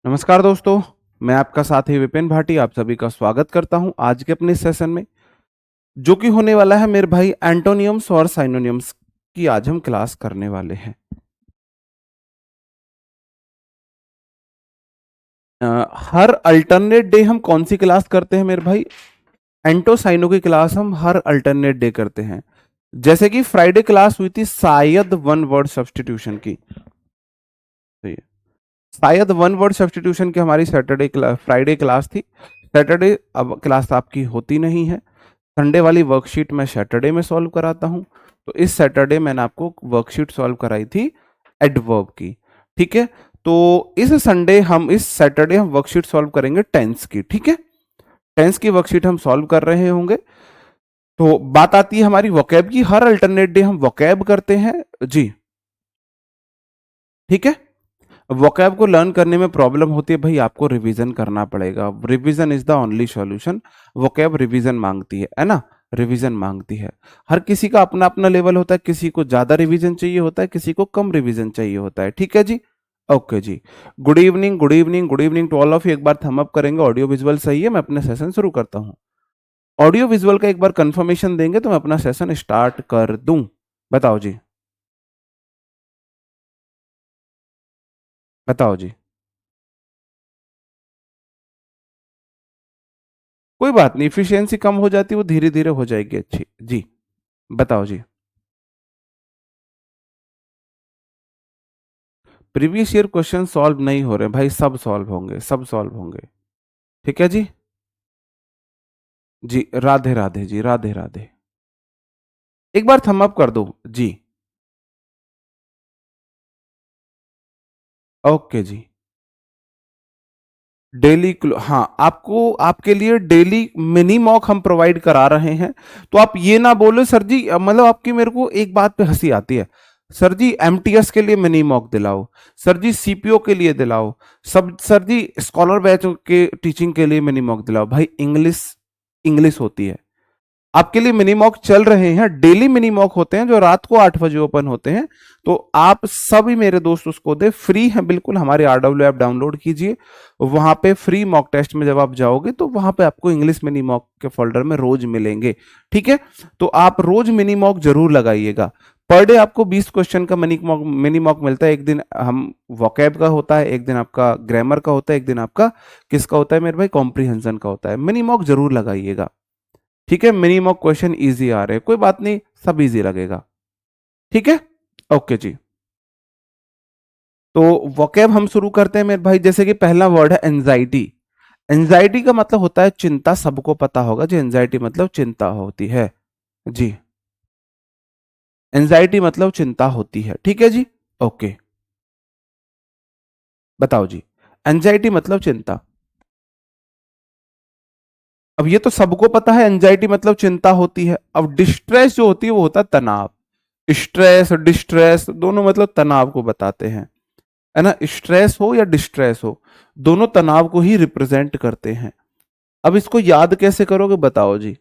नमस्कार दोस्तों, मैं आपका साथी विपिन भाटी आप सभी का स्वागत करता हूं आज के अपने सेशन में, जो कि होने वाला है मेरे भाई एंटोनियम्स और साइनोनियम्स की आज हम क्लास करने वाले हैं। हर अल्टरनेट डे हम कौन सी क्लास करते हैं मेरे भाई? एंटो साइनो की क्लास हम हर अल्टरनेट डे करते हैं। जैसे कि फ्राइडे क्लास हुई थी शायद वन वर्ड सब्सटीट्यूशन की, तो ये शायद वन वर्ड सब्सटीट्यूशन की हमारी फ्राइडे क्लास थी। सैटरडे अब क्लास आपकी होती नहीं है। संडे वाली वर्कशीट मैं सैटरडे में सॉल्व कराता हूं। तो इस सैटरडे मैंने आपको वर्कशीट सॉल्व कराई थी एडवर्ब की। ठीक है, तो इस सैटरडे हम वर्कशीट सॉल्व करेंगे टेंस की। ठीक है, टेंस की वर्कशीट हम सॉल्व कर रहे होंगे। तो बात आती है हमारी वोकैब की। हर अल्टरनेट डे हम वोकैब करते हैं जी। ठीक है, वोकैब को लर्न करने में प्रॉब्लम होती है भाई, आपको रिवीजन करना पड़ेगा। Revision is the only solution. Vocab revision मांगती है ना, रिवीजन मांगती है। हर किसी का अपना अपना लेवल होता है, किसी को ज्यादा रिवीजन चाहिए होता है, किसी को कम रिवीजन चाहिए होता है। ठीक है जी, ओके जी। Good evening, good evening, good evening to all of you. एक बार थम अप करेंगे, ऑडियो विजुअल सही है, मैं अपने सेशन शुरू करता हूँ। ऑडियो विजुअल का एक बार कंफर्मेशन देंगे तो मैं अपना सेशन स्टार्ट कर दूं। बताओ जी, बताओ जी। कोई बात नहीं, इफिशियंसी कम हो जाती है, वो धीरे धीरे हो जाएगी अच्छी जी। बताओ जी। प्रीवियस ईयर क्वेश्चन सॉल्व नहीं हो रहे भाई, सब सॉल्व होंगे, सब सॉल्व होंगे। ठीक है जी। जी राधे राधे जी, राधे राधे। एक बार थम अप कर दो जी। ओके जी। डेली, हाँ, आपको आपके लिए डेली मिनी मॉक हम प्रोवाइड करा रहे हैं। तो आप ये ना बोलो सर जी, मतलब आपकी मेरे को एक बात पे हंसी आती है, सर जी एमटीएस के लिए मिनी मॉक दिलाओ, सर जी सीपीओ के लिए दिलाओ, सब सर जी स्कॉलर बैच के टीचिंग के लिए मिनी मॉक दिलाओ। भाई इंग्लिश, इंग्लिश होती है। आपके लिए मिनी मॉक चल रहे हैं, डेली मिनी मॉक होते हैं जो रात को 8 बजे ओपन होते हैं। तो आप सभी मेरे दोस्त उसको दे, फ्री है बिल्कुल। हमारे आरडब्ल्यू ऐप डाउनलोड कीजिए, वहां पे फ्री मॉक टेस्ट में जब आप जाओगे तो वहां पे आपको इंग्लिश मिनी मॉक के फोल्डर में रोज मिलेंगे। ठीक है, तो आप रोज मिनी मॉक जरूर लगाइएगा। पर डे आपको 20 क्वेश्चन का मिनी मॉक मिलता है। एक दिन हम वोकैब का होता है, एक दिन आपका ग्रामर का होता है, एक दिन आपका किसका होता है मेरे भाई, कॉम्प्रीहेंशन का होता है। मिनी मॉक जरूर लगाइएगा। ठीक है, मिनिमम क्वेश्चन इजी आ रहे हैं, कोई बात नहीं, सब इजी लगेगा। ठीक है, ओके जी। तो वोकैब हम शुरू करते हैं मेरे भाई। जैसे कि पहला वर्ड है एंजाइटी। एंजाइटी का मतलब होता है चिंता, सबको पता होगा जी, एंजाइटी मतलब चिंता होती है जी। एंजाइटी मतलब चिंता होती है, ठीक है जी, ओके। बताओ जी, एंजाइटी मतलब चिंता। अब ये तो सबको पता है, एंजाइटी मतलब चिंता होती है। अब डिस्ट्रेस जो होती है वो होता है तनाव। स्ट्रेस डिस्ट्रेस दोनों मतलब तनाव को बताते हैं, है ना। स्ट्रेस हो या डिस्ट्रेस हो, दोनों तनाव को ही रिप्रेजेंट करते हैं। अब इसको याद कैसे करोगे बताओ जी।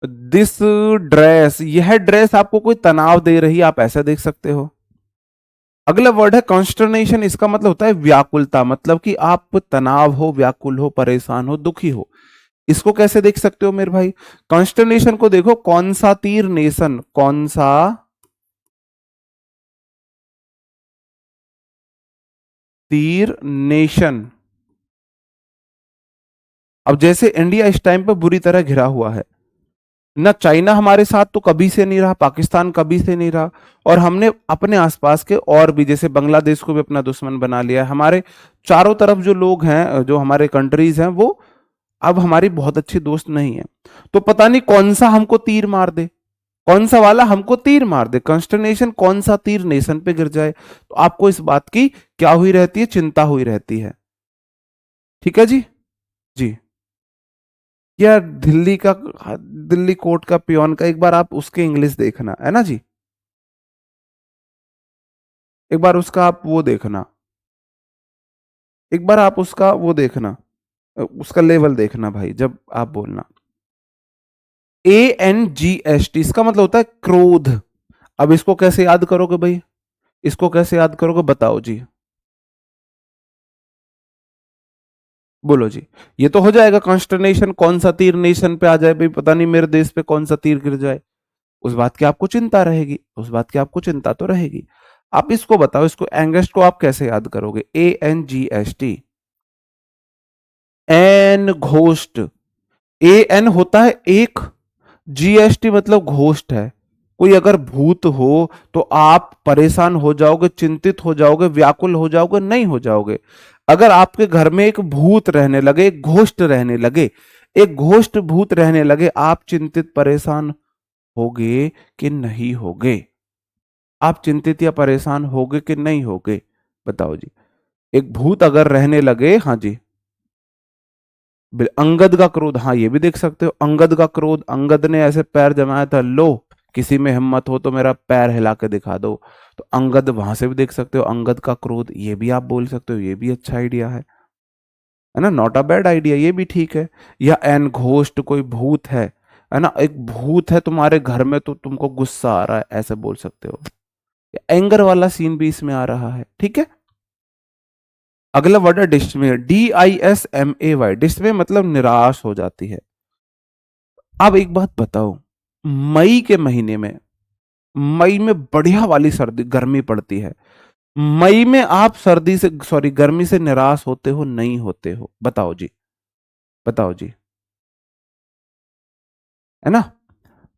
दिस ड्रेस, यह ड्रेस आपको कोई तनाव दे रही है, आप ऐसा देख सकते हो। अगला वर्ड है कॉन्स्टरनेशन। इसका मतलब होता है व्याकुलता, मतलब कि आप तनाव हो, व्याकुल हो, परेशान हो, दुखी हो। इसको कैसे देख सकते हो मेरे भाई? कॉन्स्टरनेशन को देखो, कौन सा तीर नेशन, कौन सा तीर नेशन। अब जैसे इंडिया इस टाइम पर बुरी तरह घिरा हुआ है ना, चाइना हमारे साथ तो कभी से नहीं रहा, पाकिस्तान कभी से नहीं रहा, और हमने अपने आसपास के और भी जैसे बांग्लादेश को भी अपना दुश्मन बना लिया है। हमारे चारों तरफ जो लोग हैं, जो हमारे कंट्रीज हैं, वो अब हमारी बहुत अच्छी दोस्त नहीं है। तो पता नहीं कौन सा हमको तीर मार दे, कौन सा वाला हमको तीर मार दे, कंस्टर्नेशन, कौन सा तीर नेशन पे गिर जाए। तो आपको इस बात की क्या हुई रहती है, चिंता हुई रहती है। ठीक है जी, जी। या दिल्ली का, दिल्ली कोर्ट का पियोन का, एक बार आप उसके इंग्लिश देखना, है ना जी। एक बार उसका आप वो देखना, एक बार आप उसका वो देखना, उसका लेवल देखना भाई, जब आप बोलना। ANGST, इसका मतलब होता है क्रोध। अब इसको कैसे याद करोगे भाई, इसको कैसे याद करोगे बताओ जी। बोलो जी। ये तो हो जाएगा कॉन्स्टर्नेशन, कौन सा तीर नेशन पे आ जाए भाई, पता नहीं मेरे देश पे कौन सा तीर गिर जाए, उस बात की आपको चिंता रहेगी, उस बात की आपको चिंता तो रहेगी। आप इसको बताओ, इसको एंगेस्ट को आप कैसे याद करोगे? ANGST, N ghost. AN होता है एक, GST मतलब घोस्ट है। कोई अगर भूत हो तो आप परेशान हो जाओगे, चिंतित हो जाओगे, व्याकुल हो जाओगे? नहीं हो जाओगे। अगर आपके घर में एक भूत रहने लगे, एक घोस्ट रहने लगे, एक घोस्ट भूत रहने लगे, आप चिंतित परेशान होगे कि नहीं होगे? आप चिंतित या परेशान होगे कि नहीं होगे? बताओ जी। एक भूत अगर रहने लगे, हाँ जी, अंगद का क्रोध, हाँ ये भी देख सकते हो, अंगद का क्रोध, अंगद ने ऐसे पैर जमाया था, लो किसी में हिम्मत हो तो मेरा पैर हिला के दिखा दो, तो अंगद, वहां से भी देख सकते हो अंगद का क्रोध, ये भी आप बोल सकते हो, ये भी अच्छा आइडिया है ना, नॉट अ बैड आइडिया, ये भी ठीक है। या एन घोस्ट, कोई भूत है ना, एक भूत है तुम्हारे घर में तो तुमको गुस्सा आ रहा है, ऐसे बोल सकते हो। एंगर वाला सीन भी इसमें आ रहा है, ठीक है। अगला वर्ड है डिस्मे, DISMAY, डिस्मे मतलब निराश हो जाती है। अब एक बात बताओ, मई के महीने में, मई में बढ़िया वाली सर्दी गर्मी पड़ती है, मई में आप सर्दी से, सॉरी, गर्मी से निराश होते हो नहीं होते हो? बताओ जी, बताओ जी, है ना।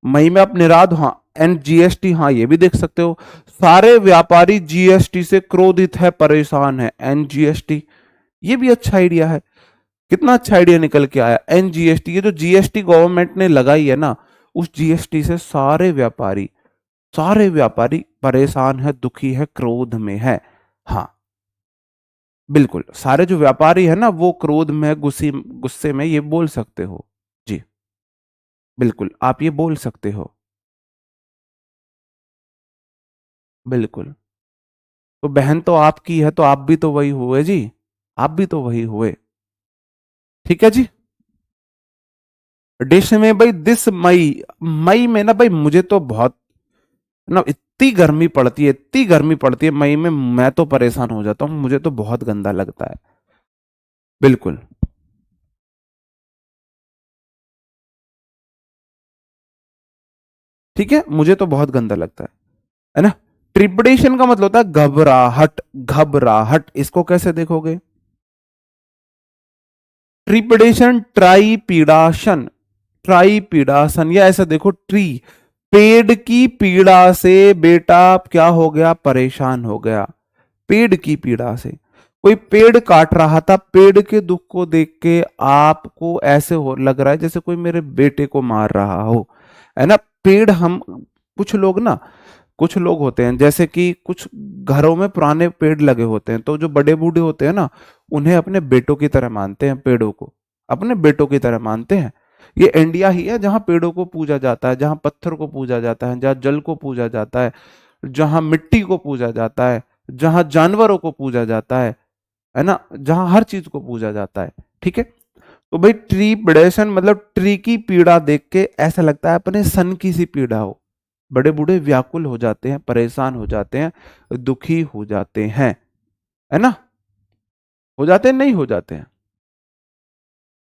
मई में आप निराश, हाँ। एंड GST, हाँ ये भी देख सकते हो, सारे व्यापारी GST से क्रोधित है, परेशान है, NGST, ये भी अच्छा आइडिया है। कितना अच्छा आइडिया निकल के आया, NGST, ये जो GST गवर्नमेंट ने लगाई है ना, उस GST से सारे व्यापारी परेशान है, दुखी है, क्रोध में है। हाँ, बिल्कुल, सारे जो व्यापारी है ना वो क्रोध में, गुस्से गुस्से में, ये बोल सकते हो जी। बिल्कुल, आप ये बोल सकते हो। बिल्कुल। तो बहन तो आपकी है, तो आप भी तो वही हुए जी, आप भी तो वही हुए। ठीक है जी। डिश में भाई, दिस मई, मई में ना भाई मुझे तो बहुत ना, इतनी गर्मी पड़ती है, इतनी गर्मी पड़ती है मई में, मैं तो परेशान हो जाता हूँ, मुझे तो बहुत गंदा लगता है। बिल्कुल। ठीक है, मुझे तो बहुत गंदा लगता है ना। ट्रिपडेशन का मतलब होता है घबराहट, घबराहट, इसको कैसे देखोगे? ट्रिपडेशन, ट्राईपीडाशन, ट्राईपीडासन, या ऐसा देखो, ट्री, पेड़ की पीड़ा से बेटा क्या हो गया? परेशान हो गया, पेड़ की पीड़ा से। कोई पेड़ काट रहा था, पेड़ के दुख को देख के आपको ऐसे हो लग रहा है जैसे कोई मेरे बेटे को मार रहा हो, है ना। पेड़, हम कुछ लोग ना, कुछ लोग होते हैं जैसे कि कुछ घरों में पुराने पेड़ लगे होते हैं, तो जो बड़े बूढ़े होते हैं ना, उन्हें अपने बेटों की तरह मानते हैं, पेड़ों को अपने बेटों की तरह मानते हैं। ये इंडिया ही है जहां पेड़ों को पूजा जाता है, जहां पत्थर को पूजा जाता है, जहां जल को पूजा जाता है, जहां मिट्टी को पूजा जाता है, जहां जानवरों को पूजा जाता है ना, जहां हर चीज को पूजा जाता है। ठीक है। तो भाई ट्री प्रेडेशन मतलब ट्री की पीड़ा देख के ऐसा लगता है अपने सन की सी पीड़ा हो, बड़े बूढ़े व्याकुल हो जाते हैं, परेशान हो जाते हैं, दुखी हो जाते हैं, है ना। हो जाते हैं, नहीं हो जाते हैं?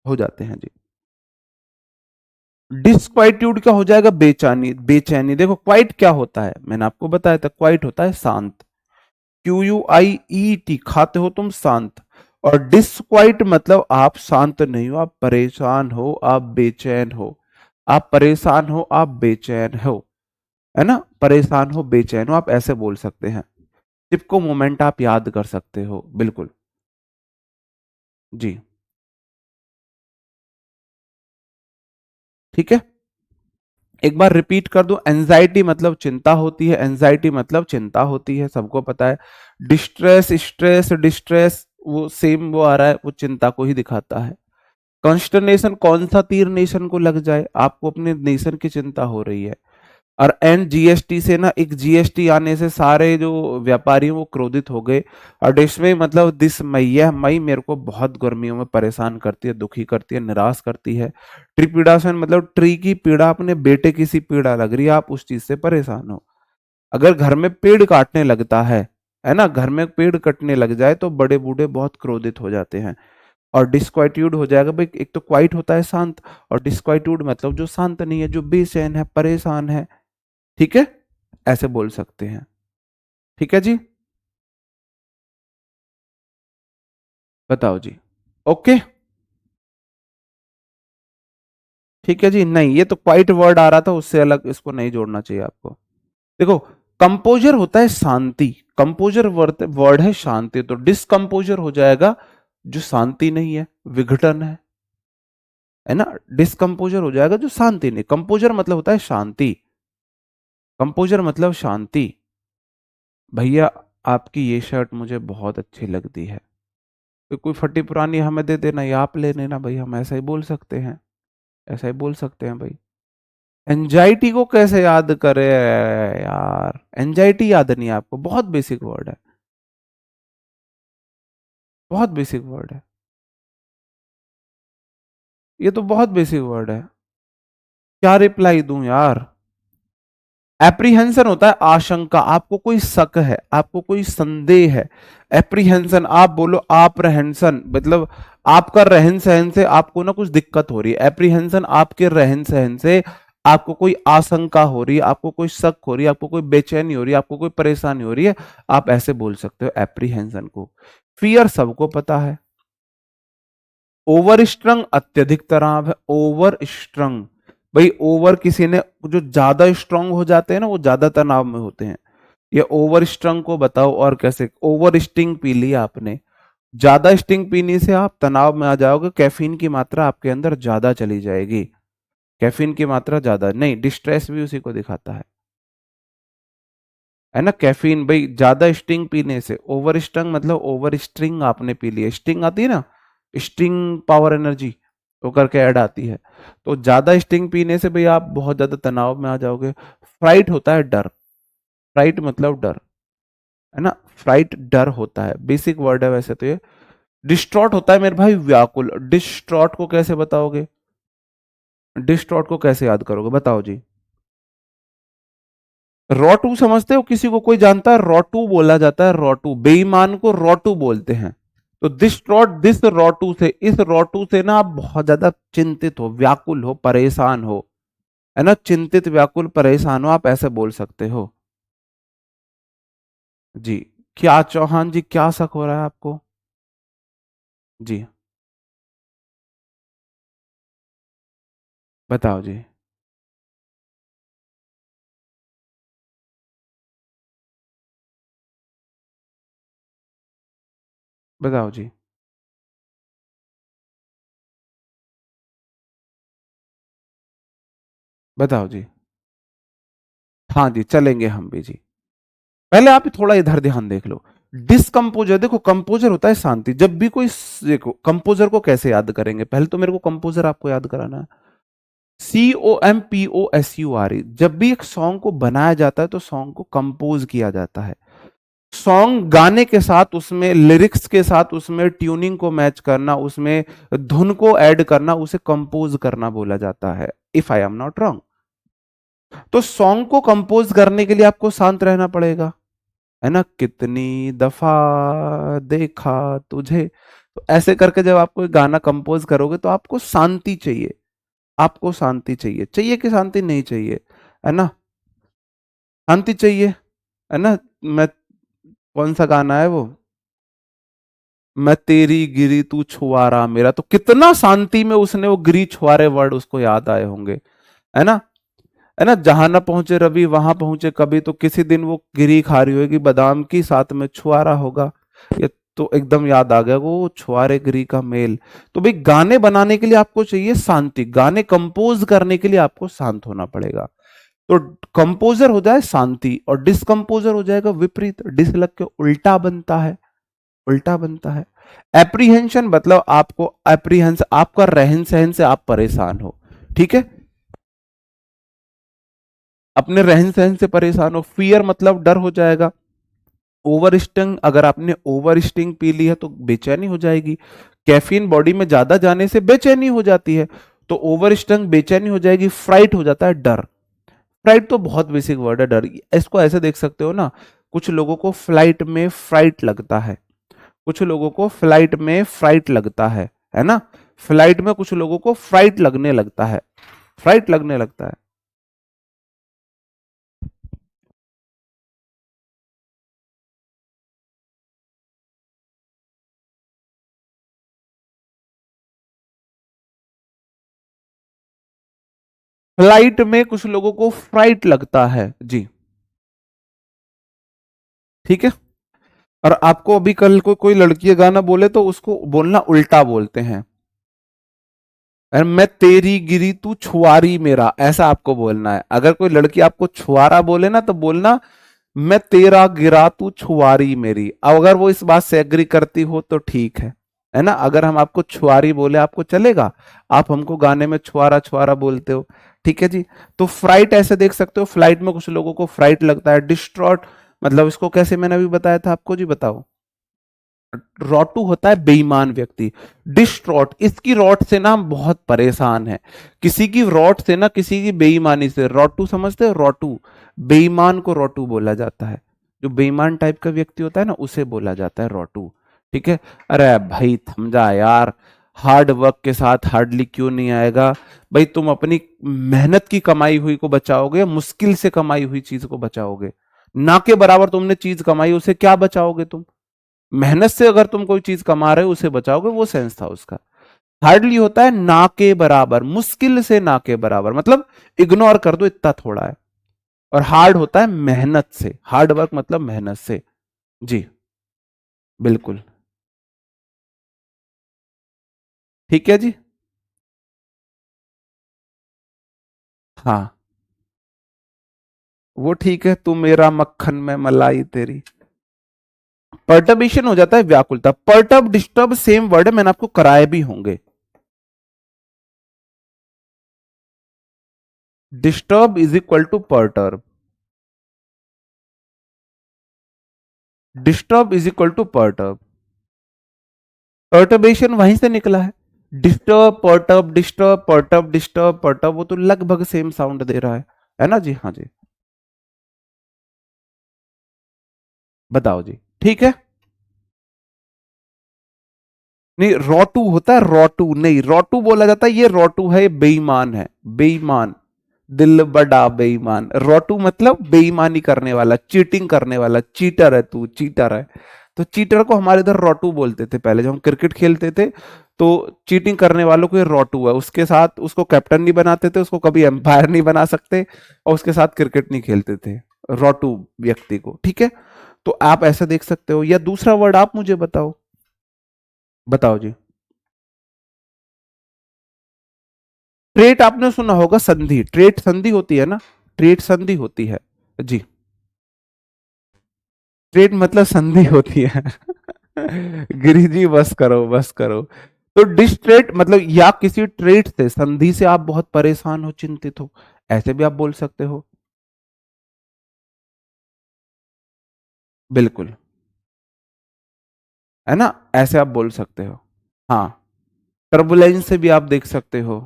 हो जाते हैं जी। डिसक्वाइट्यूड क्या हो जाएगा? बेचैनी, बेचैनी। देखो क्वाइट क्या होता है, मैंने आपको बताया था, क्वाइट होता है शांत, QUIET, खाते हो तुम शांत। और डिसक्वाइट मतलब आप शांत नहीं हो, आप परेशान हो, आप बेचैन हो, आप परेशान हो, आप बेचैन हो, है ना, परेशान हो, बेचैन हो, आप ऐसे बोल सकते हैं। टिपको मोमेंट आप याद कर सकते हो, बिल्कुल जी। ठीक है, एक बार रिपीट कर दो, एंजाइटी मतलब चिंता होती है, एंजाइटी मतलब चिंता होती है, सबको पता है। डिस्ट्रेस, स्ट्रेस, डिस्ट्रेस, वो सेम वो आ रहा है, वो चिंता को ही दिखाता है। कॉन्स्टरनेशन, कौन सा तीर नेशन को लग जाए, आपको अपने नेशन की चिंता हो रही है। और NGST से ना, एक GST आने से सारे जो व्यापारी हैं वो क्रोधित हो गए। और डिसमय मतलब दिस मई, यह मई मेरे को बहुत गर्मियों में परेशान करती है, दुखी करती है, निराश करती है। ट्रिपिडासन मतलब ट्री की पीड़ा, अपने बेटे की सी पीड़ा लग रही है, आप उस चीज से परेशान हो। अगर घर में पेड़ काटने लगता है ना, घर में पेड़ कटने लग जाए तो बड़े बूढ़े बहुत क्रोधित हो जाते हैं। और डिस्क्वाइट्यूड हो जाएगा भाई, एक तो क्वाइट होता है शांत, और डिस्क्वाइट्यूड मतलब जो शांत नहीं है, जो बेचैन है, परेशान है। ठीक है, ऐसे बोल सकते हैं। ठीक है जी, बताओ जी। ओके, ठीक है जी। नहीं, ये तो क्वाइट वर्ड आ रहा था, उससे अलग इसको नहीं जोड़ना चाहिए आपको। देखो, कंपोजर होता है शांति, कंपोजर वर्ड वर्ड है शांति, तो डिस्कंपोजर हो जाएगा जो शांति नहीं है, विघटन है ना। डिस्कंपोजर हो जाएगा जो शांति नहीं, कंपोजर मतलब होता है शांति, कंपोजर मतलब शांति। भैया, आपकी ये शर्ट मुझे बहुत अच्छी लगती है, तो कोई फटी पुरानी हमें दे देना या आप ले लेना भाई, हम ऐसा ही बोल सकते हैं, ऐसा ही बोल सकते हैं भाई। एंजाइटी को कैसे याद करे यार, एंजाइटी याद नहीं है आपको, बहुत बेसिक वर्ड है, बहुत बेसिक वर्ड है, ये तो बहुत बेसिक वर्ड है। क्या रिप्लाई दूं यार। एप्रीहेंशन होता है आशंका, आपको कोई शक है, आपको कोई संदेह है। एप्रीहेंशन, आप बोलो आप्रहेंशन, मतलब आपका रहन सहन से आपको ना कुछ दिक्कत हो रही है। एप्रीहेंशन, आपके रहन सहन से आपको कोई आशंका हो रही है, आपको कोई शक हो रही है, आपको कोई बेचैनी हो रही है, आपको कोई परेशानी हो रही है, आप ऐसे बोल सकते हो एप्रीहेंशन को। फियर सबको पता है। ओवर स्ट्रंग, अत्यधिक तनाव है, ओवर स्ट्रंग। भाई ओवर किसी ने, जो ज्यादा स्ट्रांग हो जाते हैं ना, वो ज्यादा तनाव में होते हैं। ये ओवर स्ट्रंग को बताओ और कैसे। ओवर स्टिंग पी लिया आपने, ज्यादा स्टिंग पीने से आप तनाव में आ जाओगे, कैफीन की मात्रा आपके अंदर ज्यादा चली जाएगी। कैफीन की मात्रा ज्यादा नहीं, डिस्ट्रेस भी उसी को दिखाता है ना। कैफीन, भाई ज्यादा स्टिंग पीने से, ओवर स्ट्रंग मतलब ओवर स्ट्रिंग आपने पी लिया, स्टिंग आती है ना, स्टिंग पावर एनर्जी वो करके ऐड आती है, तो ज्यादा स्टिंग पीने से भाई आप बहुत ज्यादा तनाव में आ जाओगे। फ्राइट होता है डर, फ्राइट मतलब डर, है ना, फ्राइट डर होता है, बेसिक वर्ड है वैसे तो ये। डिस्ट्रॉट होता है मेरे भाई व्याकुल, डिस्ट्रॉट को कैसे बताओगे, डिस्ट्रॉट को कैसे याद करोगे, बताओ जी। रोटू समझते हो, किसी को कोई जानता है, रोटू बोला जाता है, रोटू, बेईमान को रोटू बोलते हैं। तो डिस्ट्रॉट, दिस रोटू से, इस रोटू से ना आप बहुत ज्यादा चिंतित हो, व्याकुल हो, परेशान हो, है ना, चिंतित व्याकुल परेशान हो, आप ऐसे बोल सकते हो जी। क्या चौहान जी, क्या शक हो रहा है आपको। जी, बताओ जी, बताओ जी, बताओ जी। हाँ जी, चलेंगे हम भी जी। पहले आप थोड़ा इधर ध्यान देख लो। डिस्कम्पोजर, देखो कंपोजर होता है शांति, जब भी कोई देखो कंपोजर को कैसे याद करेंगे, पहले तो मेरे को कंपोजर आपको याद कराना है। COMPOSURE, जब भी एक सॉन्ग को बनाया जाता है तो सॉन्ग को कंपोज किया जाता है। सॉन्ग गाने के साथ, उसमें लिरिक्स के साथ, उसमें ट्यूनिंग को मैच करना, उसमें धुन को ऐड करना, उसे कंपोज करना बोला जाता है, if I am not wrong. तो सॉन्ग को कंपोज करने के लिए आपको शांत रहना पड़ेगा, है ना। कितनी दफा देखा तुझे, तो ऐसे करके जब आप कोई गाना कंपोज करोगे तो आपको शांति चाहिए, आपको शांति चाहिए, चाहिए कि शांति नहीं चाहिए, है ना, शांति चाहिए, है ना। मैं, कौन सा गाना है वो, मैं तेरी गिरी तू छुआरा मेरा, तो कितना शांति में उसने वो गिरी छुआरे वर्ड उसको याद आए होंगे, है ना, है ना। जहां ना पहुंचे रवि वहां पहुंचे कभी, तो किसी दिन वो गिरी खा रही होगी बादाम की, साथ में छुआरा होगा, ये तो एकदम याद आ गया वो छुआरे गिरी का मेल। तो भाई गाने बनाने के लिए आपको चाहिए शांति, गाने कंपोज करने के लिए आपको शांत होना पड़ेगा। तो कंपोजर हो जाए शांति, और डिस्कम्पोजर हो जाएगा विपरीत, डिस लग के उल्टा बनता है, उल्टा बनता है। एप्रीहेंशन मतलब आपको एप्रीहेंस, आपका रहन सहन से आप परेशान हो, ठीक है, अपने रहन सहन से परेशान हो। फियर मतलब डर हो जाएगा। ओवर स्टिंग, अगर आपने ओवर स्टिंग पी ली है तो बेचैनी हो जाएगी, कैफीन बॉडी में ज्यादा जाने से बेचैनी हो जाती है, तो ओवर स्टिंग बेचैनी हो जाएगी। फ्राइट हो जाता है डर, फ्राइट तो बहुत बेसिक वर्ड है डर, इसको ऐसे देख सकते हो ना, कुछ लोगों को फ्लाइट में फ्राइट लगता है, कुछ लोगों को फ्लाइट में फ्राइट लगता है है ना। फ्लाइट में कुछ लोगों को फ्राइट लगने लगता है, फ्राइट लगने लगता है। फ्लाइट में कुछ लोगों को फ्राइट लगता है जी। ठीक है। और आपको अभी कल को कोई लड़की गाना बोले तो उसको बोलना उल्टा बोलते हैं। अरे मैं तेरी गिरी तू छुआरी मेरा, ऐसा आपको बोलना है। अगर कोई लड़की आपको छुआरा बोले ना तो बोलना मैं तेरा गिरा तू छुआरी मेरी। अब अगर वो इस बात से एग्री करती हो तो ठीक है ना। अगर हम आपको छुआरी बोले आपको चलेगा, आप हमको गाने में छुआरा छुआरा बोलते हो, ठीक है जी। तो फ्राइट ऐसे देख सकते हो, फ्लाइट में कुछ लोगों को फ्राइट लगता है। डिस्ट्रॉट मतलब इसको कैसे मैंने अभी बताया था आपको जी, बताओ। रोटू होता है बेईमान व्यक्ति। डिस्ट्रॉट, इसकी रॉट से ना हम बहुत परेशान हैं। किसी की रॉट से ना, किसी की बेईमानी से। रोटू समझते हो, रोटू, बेईमान को रोटू बोला जाता है। जो बेईमान टाइप का व्यक्ति होता है ना उसे बोला जाता है रोटू। ठीक है। अरे भाई थम जा यार, हार्ड वर्क के साथ हार्डली क्यों नहीं आएगा। भाई तुम अपनी मेहनत की कमाई हुई को बचाओगे, मुश्किल से कमाई हुई चीज को बचाओगे। ना के बराबर तुमने चीज कमाई, उसे क्या बचाओगे तुम। मेहनत से अगर तुम कोई चीज कमा रहे हो उसे बचाओगे, वो सेंस था उसका। हार्डली होता है ना के बराबर, मुश्किल से ना के बराबर, मतलब इग्नोर कर दो इतना थोड़ा है। और हार्ड होता है मेहनत से, हार्ड वर्क मतलब मेहनत से। जी बिल्कुल। ठीक है जी। हाँ वो ठीक है, तू मेरा मक्खन में मलाई तेरी। पर्टर्बेशन हो जाता है व्याकुलता। पर्टर्ब डिस्टर्ब सेम वर्ड है, मैंने आपको कराए भी होंगे। Disturb is equal to perturb. Disturb is equal to perturb. Perturbation वहीं से निकला है। Disturb perturb, disturb perturb, disturb perturb, वो तो लगभग सेम साउंड दे रहा है ना जी। हाँ जी। बताओ जी। ठीक है। नहीं रोटू होता है, रोटू नहीं, रोटू बोला जाता है, ये रोटू है, ये बेईमान है। बेईमान, दिल बड़ा बेईमान। रोटू मतलब बेईमानी करने वाला, चीटिंग करने वाला। चीटर है तू, चीटर है। तो चीटर को हमारे इधर रोटू बोलते थे पहले जब हम क्रिकेट खेलते थे। तो चीटिंग करने वालों को ये रोटू है। उसके साथ उसको कैप्टन नहीं बनाते थे, उसको कभी एम्पायर नहीं बना सकते, और उसके साथ क्रिकेट नहीं खेलते थे रोटू व्यक्ति को। ठीक है। तो आप ऐसा देख सकते हो, या दूसरा वर्ड आप मुझे बताओ। बताओ जी। ट्रेट आपने सुना होगा, संधि, ट्रेट संधि होती है ना। ट्रेट संधि होती है जी। ट्रेट मतलब संधि होती है। गिरी जी बस करो, बस करो। तो डिस्ट्रेट मतलब या किसी ट्रेट से, संधि से आप बहुत परेशान हो, चिंतित हो, ऐसे भी आप बोल सकते हो। बिल्कुल। है ना, ऐसे आप बोल सकते हो। हाँ। टर्बुलेंस से भी आप देख सकते हो।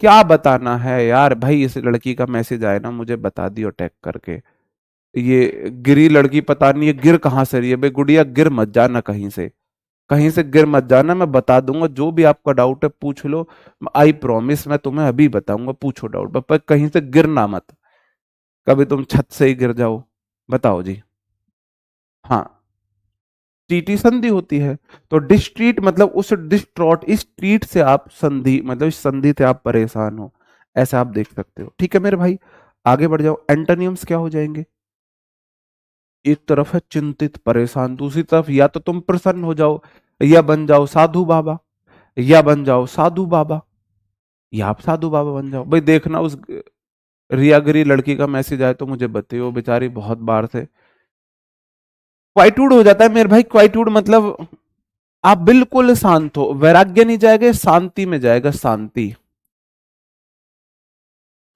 क्या बताना है यार भाई, इस लड़की का मैसेज आए ना मुझे बता दियो टैग करके। ये गिरी लड़की पता नहीं ये गिर कहाँ से रही है। भाई गुड़िया गिर मत जाना कहीं से, कहीं से गिर मत जाना। मैं बता दूंगा, जो भी आपका डाउट है पूछ लो। आई प्रॉमिस मैं तुम्हें अभी बताऊंगा, पूछो डाउट, पर कहीं से गिरना मत, कभी तुम छत से ही गिर जाओ। बताओ जी। हाँ। टीटी संधि होती है। तो डिस्ट्रीट मतलब उस डिस्ट्रॉट, इस ट्रीट से आप संधि मतलब इस संधि से आप परेशान हो, ऐसा आप देख सकते हो। ठीक है मेरे भाई, आगे बढ़ जाओ। एंटोनियम्स क्या हो जाएंगे। एक तरफ है चिंतित परेशान, दूसरी तरफ या तो तुम प्रसन्न हो जाओ, या बन जाओ साधु बाबा, या बन जाओ साधु बाबा, या आप साधु बाबा बन जाओ। भाई देखना उस रियागिरी लड़की का मैसेज आए तो मुझे बताइए, वो बेचारी बहुत बार से क्वाइटूड हो जाता है मेरे भाई। क्वाइटूड मतलब आप बिल्कुल शांत हो, वैराग्य नहीं जाएगा, शांति में जाएगा, शांति।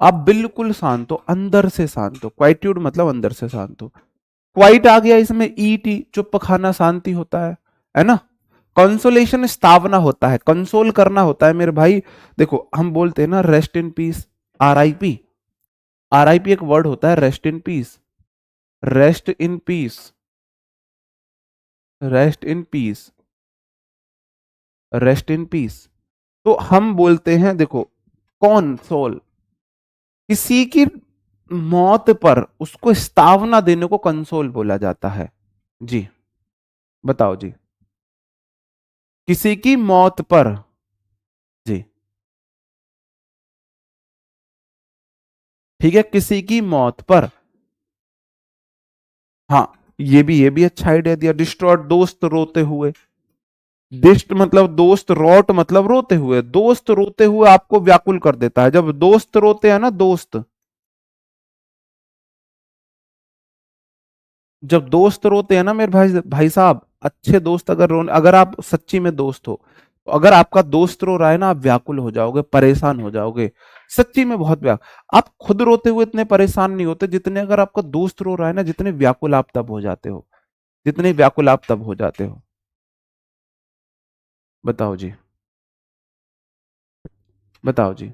आप बिल्कुल शांत हो, अंदर से शांत हो। क्वाइट्यूड मतलब अंदर से शांत हो। क्वाइट आ गया इसमें, ईटी, चुप खाना, शांति होता है ना। कंसोलेशन स्थावना होता है, कंसोल करना होता है मेरे भाई। देखो हम बोलते हैं ना rest in peace, RIP. RIP एक वर्ड होता है, rest in peace, rest in peace. Rest in peace, rest in peace. तो हम बोलते हैं, देखो, कौन सोल, किसी की मौत पर उसको स्तावना देने को कंसोल बोला जाता है। जी, बताओ जी। किसी की मौत पर। जी, ठीक है, किसी की मौत पर। हाँ, ये भी अच्छा आइडिया दिया, डिस्ट्रॉट, दोस्त रोते हुए। डिस्ट मतलब दोस्त, रॉट मतलब रोते हुए, दोस्त रोते हुए आपको व्याकुल कर देता है। जब दोस्त रोते हैं ना, दोस्त, जब दोस्त रोते हैं ना मेरे भाई, भाई साहब, अच्छे दोस्त अगर रोने, अगर आप सच्ची में दोस्त हो, तो अगर आपका दोस्त रो रहा है ना, आप व्याकुल हो जाओगे, परेशान हो जाओगे। सच्ची में बहुत व्याकुल। आप खुद रोते हुए इतने परेशान नहीं होते जितने अगर आपका दोस्त रो रहा है ना, जितने व्याकुल आप तब हो जाते हो, जितने व्याकुल आप तब हो जाते हो। बताओ जी, बताओ जी।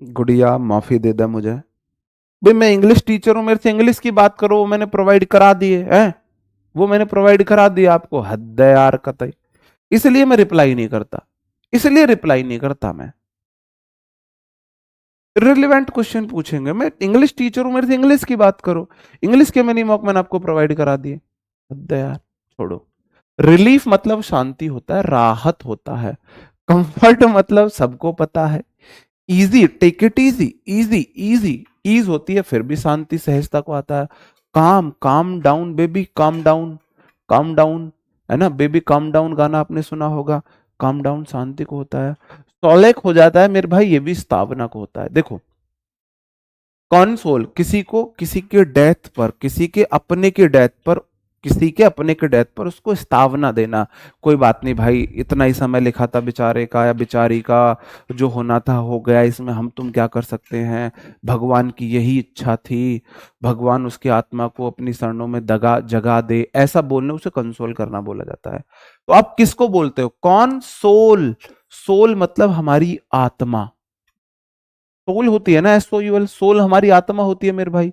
गुड़िया माफी दे दे मुझे। भाई मैं इंग्लिश टीचर हूं, मेरे से इंग्लिश की बात करो, वो मैंने प्रोवाइड करा दिए हैं, वो मैंने प्रोवाइड करा दिया आपको, हद है यार कतई। इसलिए मैं रिप्लाई नहीं करता, इसलिए रिप्लाई नहीं करता मैं। रिलेवेंट क्वेश्चन पूछेंगे, मैं इंग्लिश टीचर हूं, मेरे से इंग्लिश की बात करो। इंग्लिश के मिनी मॉक मैंने आपको प्रोवाइड करा दिए। हद है यार, छोड़ो। रिलीफ मतलब शांति होता है, राहत होता है। कंफर्ट मतलब सबको पता है, easy, take it easy, easy easy. Ease होती है फिर भी शांति सहजता को आता है। काम, calm down baby, calm down, calm down, है ना बेबी, काम डाउन गाना आपने सुना होगा। काम डाउन शांति को होता है। सॉलेक हो जाता है मेरे भाई, ये भी स्थावना को होता है। देखो, कॉन्सोल, किसी को किसी के डेथ पर, किसी के अपने के डेथ पर, किसी के अपने के डेथ पर उसको स्तावना देना। कोई बात नहीं भाई, इतना ही समय लिखा था बेचारे का या बेचारी का, जो होना था हो गया, इसमें हम तुम क्या कर सकते हैं, भगवान की यही इच्छा थी, भगवान उसकी आत्मा को अपनी शरणों में दगा जगा दे, ऐसा बोलने उसे कंसोल करना बोला जाता है। तो आप किसको बोलते हो, कौन सोल। सोल मतलब हमारी आत्मा। सोल होती है ना, SOUL, सोल हमारी आत्मा होती है मेरे भाई,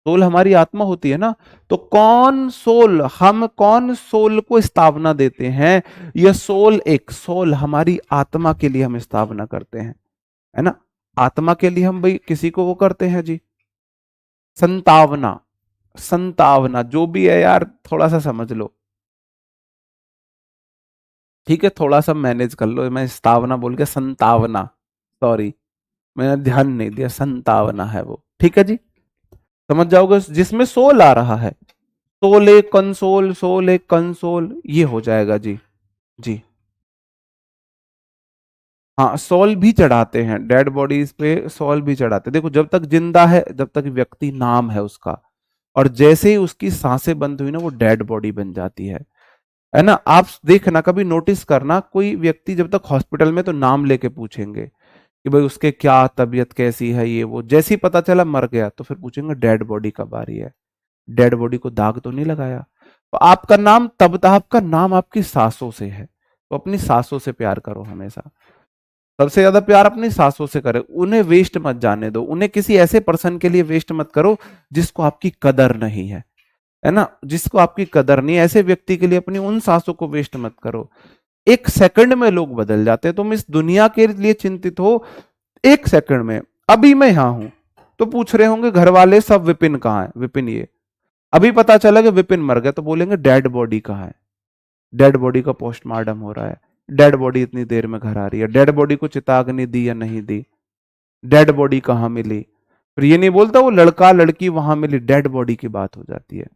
सोल हमारी आत्मा होती है ना। तो कौन सोल, हम कौन सोल को स्थापना देते हैं, यह सोल, एक सोल हमारी आत्मा के लिए हम स्थापना करते हैं, है ना। आत्मा के लिए हम भाई किसी को वो करते हैं जी, संतावना। संतावना जो भी है यार, थोड़ा सा समझ लो, ठीक है, थोड़ा सा मैनेज कर लो, मैं स्थावना बोल के संतावना, सॉरी, मैंने ध्यान नहीं दिया, संतावना है वो, ठीक है जी। समझ जाओगे, जिसमें सोल आ रहा है, सोल एक कंसोल, सोल एक कंसोल, ये हो जाएगा जी। जी, हाँ, सोल भी चढ़ाते हैं डेड बॉडीज पे, सोल भी चढ़ाते हैं। देखो, जब तक जिंदा है, जब तक व्यक्ति नाम है उसका, और जैसे ही उसकी सांसें बंद हुई ना, वो डेड बॉडी बन जाती है ना। आप देखना, कभी नोटिस करना, कोई व्यक्ति जब तक हॉस्पिटल में तो नाम लेके पूछेंगे कि भाई उसके क्या तबीयत कैसी है, ये वो, जैसे ही पता चला मर गया तो फिर पूछेंगे डेड बॉडी कब आ रही है, डेड बॉडी को दाग तो नहीं लगाया। तो आपका नाम तब तक, आपका नाम आपकी सांसों से है, तो अपनी सांसों से प्यार करो हमेशा। सबसे ज्यादा प्यार अपनी सांसों से करें, उन्हें वेस्ट मत जाने दो, उन्हें किसी ऐसे पर्सन के लिए वेस्ट मत करो जिसको आपकी कदर नहीं है ना, जिसको आपकी कदर नहीं है, ऐसे व्यक्ति के लिए अपनी उन सांसों को वेस्ट मत करो। एक सेकंड में लोग बदल जाते हैं, तुम इस दुनिया के लिए चिंतित हो, एक सेकंड में। अभी मैं यहां हूं, तो पूछ रहे होंगे घर वाले सब, विपिन कहाँ है, विपिन ये, अभी पता चला कि विपिन मर गया, तो बोलेंगे डेड बॉडी कहाँ है, डेड बॉडी का पोस्टमार्टम हो रहा है, डेड बॉडी इतनी देर में घर आ रही है, डेड बॉडी को चिताग्नि दी या नहीं दी, डेड बॉडी कहाँ मिली। फिर ये नहीं बोलता वो लड़का लड़की वहां मिली, डेड बॉडी की बात हो जाती है।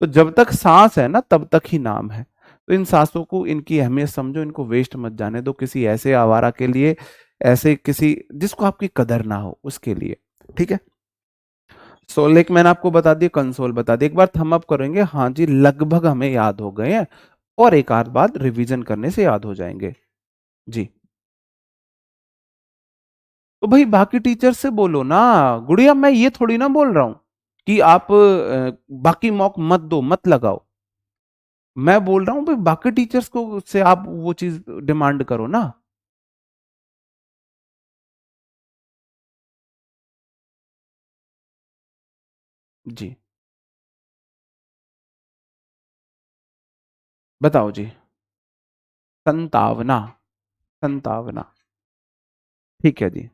तो जब तक सांस है ना, तब तक ही नाम है। तो इन सांसों को, इनकी अहमियत समझो, इनको वेस्ट मत जाने दो किसी ऐसे आवारा के लिए, ऐसे किसी जिसको आपकी कदर ना हो उसके लिए, ठीक है। सोलेक मैंने आपको बता दिया, कंसोल बता दिया, एक बार थम अप करेंगे, हाँ जी लगभग हमें याद हो गए हैं, और एक आध बात रिवीजन करने से याद हो जाएंगे। जी, तो भाई बाकी टीचर से बोलो ना, गुड़िया, मैं ये थोड़ी ना बोल रहा हूं कि आप बाकी मॉक मत दो, मत लगाओ। मैं बोल रहा हूँ भाई बाकी टीचर्स को से आप वो चीज डिमांड करो ना। जी, बताओ जी। संतावना। संतावना। ठीक है जी।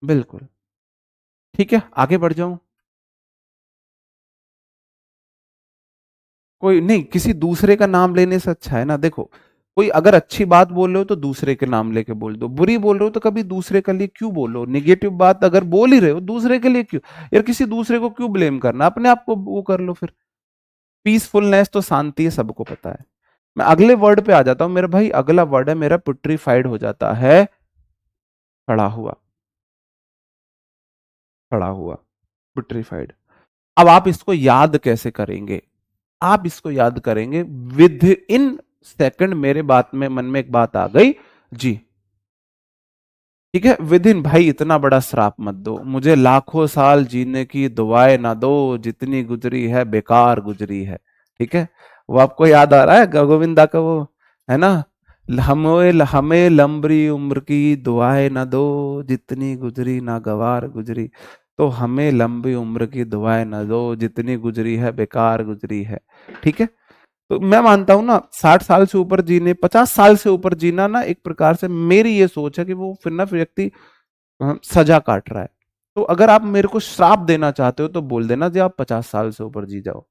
बिल्कुल। ठीक है, आगे बढ़ जाऊं। कोई नहीं, किसी दूसरे का नाम लेने से अच्छा है ना, देखो, कोई अगर अच्छी बात बोल रहे हो तो दूसरे के नाम लेके बोल दो, बुरी बोल रहे हो तो कभी दूसरे के लिए क्यों बोलो, निगेटिव बात अगर बोल ही रहे हो दूसरे के लिए क्यों, यार किसी दूसरे को क्यों ब्लेम करना, अपने आप को वो कर लो फिर। पीसफुलनेस तो शांति है, सबको पता है। मैं अगले वर्ड पे आ जाता हूं मेरे भाई, अगला वर्ड है मेरा पुट्रीफाइड हो जाता है, सड़ा हुआ। सड़ा हुआ, पुट्रीफाइड। अब आप इसको याद कैसे करेंगे, आप इसको याद करेंगे विद इन सेकंड, मेरे बात में मन में एक बात आ गई जी। ठीक है, विद इन, भाई इतना बड़ा श्राप मत दो, मुझे लाखों साल जीने की दुआएं ना दो, जितनी गुजरी है बेकार गुजरी है। ठीक है, वो आपको याद आ रहा है गोविंदा का वो, है ना, हमें हमें लंबी उम्र की दुआएं ना दो, जितनी गुजरी ना गवार गुजरी। तो हमें लंबी उम्र की दुआएं ना दो, जितनी गुजरी है बेकार गुजरी है। ठीक है, तो मैं मानता हूं ना 60 साल से ऊपर जीने, 50 साल से ऊपर जीना ना, एक प्रकार से मेरी ये सोच है कि वो फिर ना व्यक्ति सजा काट रहा है। तो अगर आप मेरे को श्राप देना चाहते हो तो बोल देना जी आप 50 साल से ऊपर जी जाओ।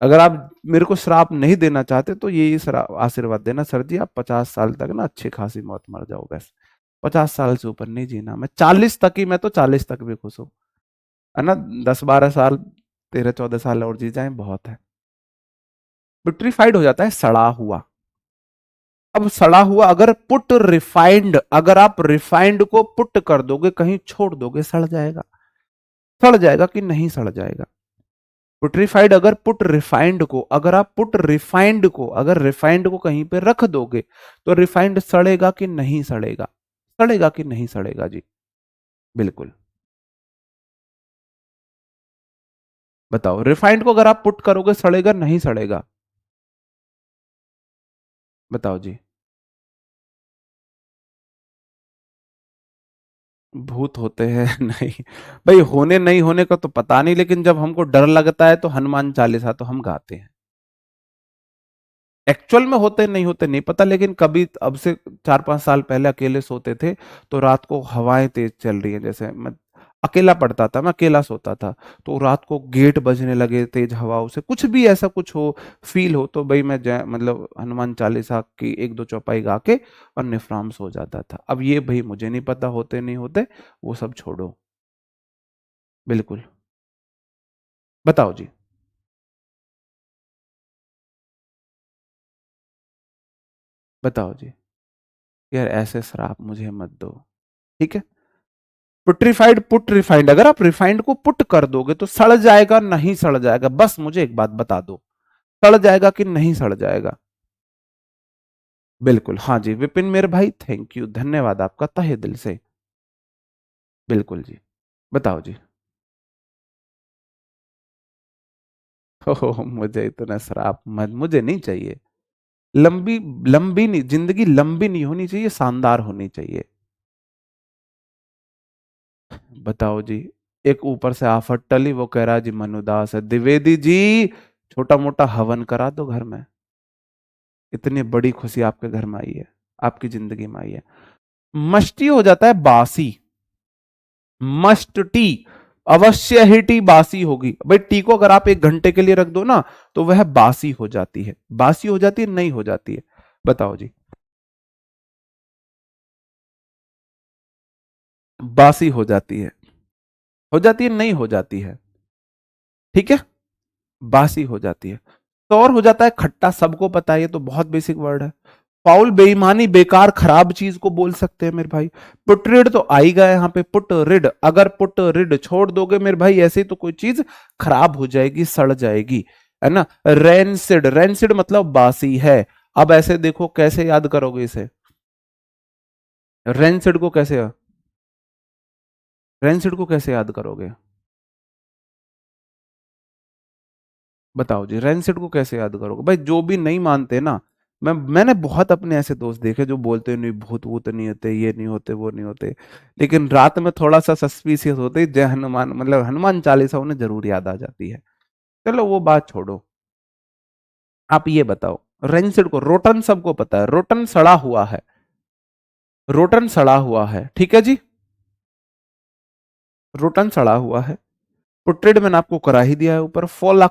अगर आप मेरे को श्राप नहीं देना चाहते तो ये आशीर्वाद देना, सर जी आप 50 साल तक ना अच्छी खासी मौत मर जाओ बस, 50 साल से ऊपर नहीं जीना, मैं 40 तक ही, मैं तो 40 तक भी खुश हूं, है ना, 10-12 साल, 13-14 साल और जी जाए बहुत है। विट्रीफाइड हो जाता है, सड़ा हुआ। अब सड़ा हुआ, अगर पुट रिफाइंड, अगर आप रिफाइंड को पुट कर दोगे, कहीं छोड़ दोगे, सड़ जाएगा। सड़ जाएगा कि नहीं सड़ जाएगा। पुट्रीफाइड, अगर पुट रिफाइंड को, अगर आप पुट रिफाइंड को, अगर रिफाइंड को कहीं पे रख दोगे तो रिफाइंड सड़ेगा कि नहीं सड़ेगा, सड़ेगा कि नहीं सड़ेगा जी। बिल्कुल। बताओ, रिफाइंड को अगर आप पुट करोगे सड़ेगा नहीं सड़ेगा। बताओ जी। भूत होते हैं नहीं भाई, होने नहीं होने का तो पता नहीं, लेकिन जब हमको डर लगता है तो हनुमान चालीसा तो हम गाते हैं। एक्चुअल में होते नहीं होते नहीं पता, लेकिन कभी अब से 4-5 साल पहले अकेले सोते थे, तो रात को हवाएं तेज चल रही है, जैसे मैं अकेला पड़ता था, मैं अकेला सोता था, तो रात को गेट बजने लगे तेज हवाओं से, कुछ भी ऐसा कुछ हो, फील हो, तो भाई मैं जय मतलब हनुमान चालीसा की 1-2 चौपाई गा के और निफराम सो जाता था। अब ये भाई मुझे नहीं पता होते नहीं होते, वो सब छोड़ो। बिल्कुल। बताओ जी। बताओ जी। यार ऐसे श्राप मुझे मत दो। ठीक है, पुट्रीफाइड पुट रिफाइंड, अगर आप रिफाइंड को पुट कर दोगे तो सड़ जाएगा नहीं सड़ जाएगा, बस मुझे एक बात बता दो, सड़ जाएगा कि नहीं सड़ जाएगा। बिल्कुल, हाँ जी विपिन मेरे भाई, थैंक यू, धन्यवाद आपका तहे दिल से। बिल्कुल जी। बताओ जी। मुझे इतना श्राप मत, मुझे नहीं चाहिए। लंबी, लंबी नहीं जिंदगी, लंबी नहीं होनी चाहिए, शानदार होनी चाहिए। बताओ जी। एक ऊपर से आफत टली, वो कह रहा जी मन उदास है, द्विवेदी जी छोटा मोटा हवन करा दो घर में, इतनी बड़ी खुशी आपके घर में आई है, आपकी जिंदगी में आई है। मस्टी हो जाता है बासी, मस्ट टी, अवश्य ही टी बासी होगी भाई, टी को अगर आप 1 घंटे के लिए रख दो ना तो वह बासी हो जाती है, बासी हो जाती है नहीं हो जाती है। बताओ जी। बासी हो जाती है, हो जाती है नहीं हो जाती है। ठीक है, बासी हो जाती है। तौर हो जाता है खट्टा, सबको पता है, ये तो बहुत बेसिक वर्ड है। फाउल, बेईमानी, बेकार, खराब चीज को बोल सकते हैं मेरे भाई। पुट रिड तो आ ही गया यहाँ पे, पुट रिड, अगर पुट रिड छोड़ दोगे मेरे भाई, ऐसे तो कोई चीज खराब हो जाएगी, सड़ जाएगी, है ना। रेंसिड, रेंसिड मतलब बासी है। अब ऐसे देखो कैसे याद करोगे इसे, रेंसिड को कैसे, रेंसिड को कैसे याद करोगे। बताओ जी, रेंसिड को कैसे याद करोगे भाई, जो भी नहीं मानते ना, मैंने बहुत अपने ऐसे दोस्त देखे जो बोलते नहीं भूत वूत नहीं होते, ये नहीं होते, वो नहीं होते, लेकिन रात में थोड़ा सा सस्पिशियस होते ही जय हनुमान मतलब हनुमान चालीसा उन्हें जरूर याद आ जाती है। चलो वो बात छोड़ो। आप ये बताओ, रेंसिड को रोटन सबको पता है, रोटन सड़ा हुआ है, रोटन सड़ा हुआ है, ठीक है जी, रोटन सड़ा हुआ है। पोर्ट्रेट मैंने आपको करा ही दिया है ऊपर। फॉल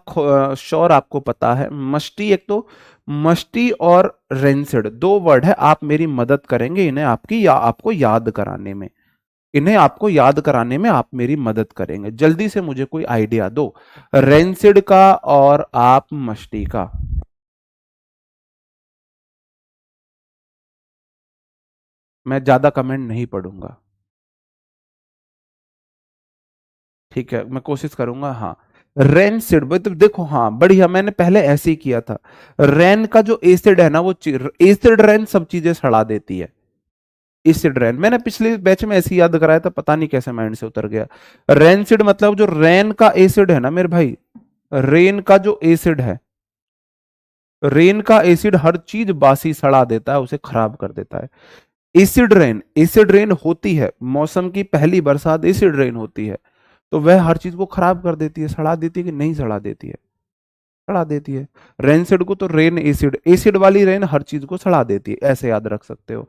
श्योर आपको पता है। मस्टी, एक तो मस्टी और रेंसिड दो वर्ड है, आप मेरी मदद करेंगे इन्हें आपकी या आपको याद कराने में, इन्हें आपको याद कराने में आप मेरी मदद करेंगे। जल्दी से मुझे कोई आइडिया दो, रेंसिड का और आप मस्टी का। मैं ज्यादा कमेंट नहीं पढ़ूंगा। ठीक है, मैं कोशिश करूंगा। हाँ, रेनसिड, तो देखो, हाँ बढ़िया, मैंने पहले ऐसे ही किया था। रेन का जो एसिड है ना, वो एसिड रेन सब चीजें सड़ा देती है। एसिड रेन मैंने पिछले बैच में ऐसे ही याद कराया था, पता नहीं कैसे माइंड से उतर गया। रेनसिड मतलब जो रेन का एसिड है ना मेरे भाई, रेन का जो एसिड है, रेन का एसिड हर चीज बासी सड़ा देता है, उसे खराब कर देता है। एसिड रेन, एसिड रेन होती है, मौसम की पहली बरसात एसिड रेन होती है, तो वह हर चीज को खराब कर देती है, सड़ा देती है कि नहीं सड़ा देती है? सड़ा देती है। रेनसिड को तो रेन एसिड, एसिड वाली रेन हर चीज को सड़ा देती है, ऐसे याद रख सकते हो।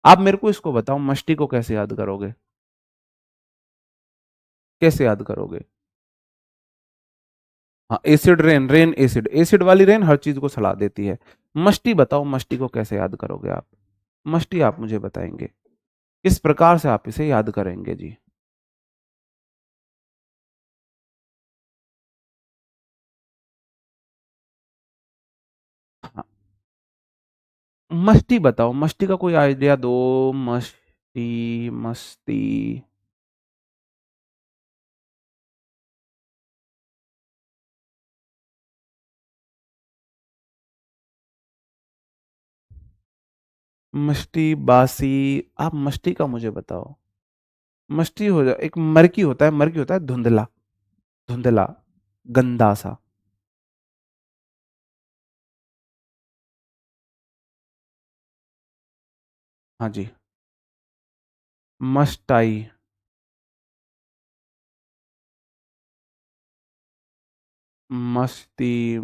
आप मेरे को इसको बताओ, मस्टी को कैसे याद करोगे? कैसे याद करोगे? हाँ, acid rain, rain acid, acid वाली रेन हर चीज को सड़ा देती है। मस्टी बताओ, मस्टी को कैसे याद करोगे आप? मस्टी आप मुझे बताएंगे, किस प्रकार से आप इसे याद करेंगे जी? हाँ, मस्ती बताओ, मस्ती का कोई आइडिया दो। मस्ती, मस्ती। मस्ती बासी। आप मस्ती का मुझे बताओ। मस्ती हो जाए, एक मरकी होता है, मरकी होता है धुंधला, धुंधला, गंदा सा। हाँ जी। मस्टाई। मस्ती,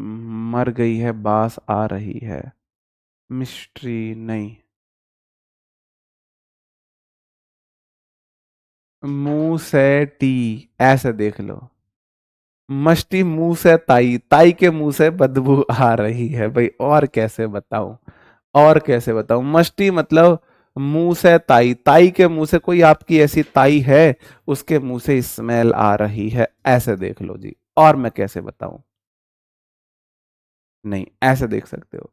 मर गई है, बास आ रही है। मिस्ट्री नहीं। मुंह से टी, ऐसे देख लो। मस्ती मुंह से ताई, ताई के मुंह से बदबू आ रही है भाई, और कैसे बताऊं? और कैसे बताऊं? मस्ती मतलब मुंह से ताई, ताई के मुंह से, कोई आपकी ऐसी ताई है उसके मुंह से स्मेल आ रही है, ऐसे देख लो जी। और मैं कैसे बताऊं? नहीं, ऐसे देख सकते हो।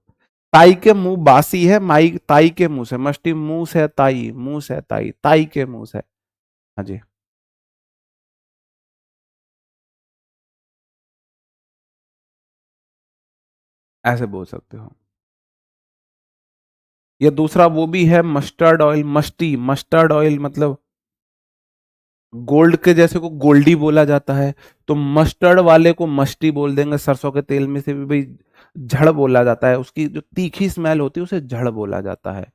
ताई के मुंह बासी है, माई ताई के मुंह से, मस्ती मुंह से ताई, मुंह से ताई, ताई के मुंह से। हाँ जी, ऐसे बोल सकते हो। या दूसरा वो भी है, mustard oil, musty, mustard oil मतलब गोल्ड के जैसे को गोल्डी बोला जाता है, तो मस्टर्ड वाले को मस्टी बोल देंगे। सरसों के तेल में से भी भाई झड़ बोला जाता है, उसकी जो तीखी स्मेल होती है उसे झड़ बोला जाता है।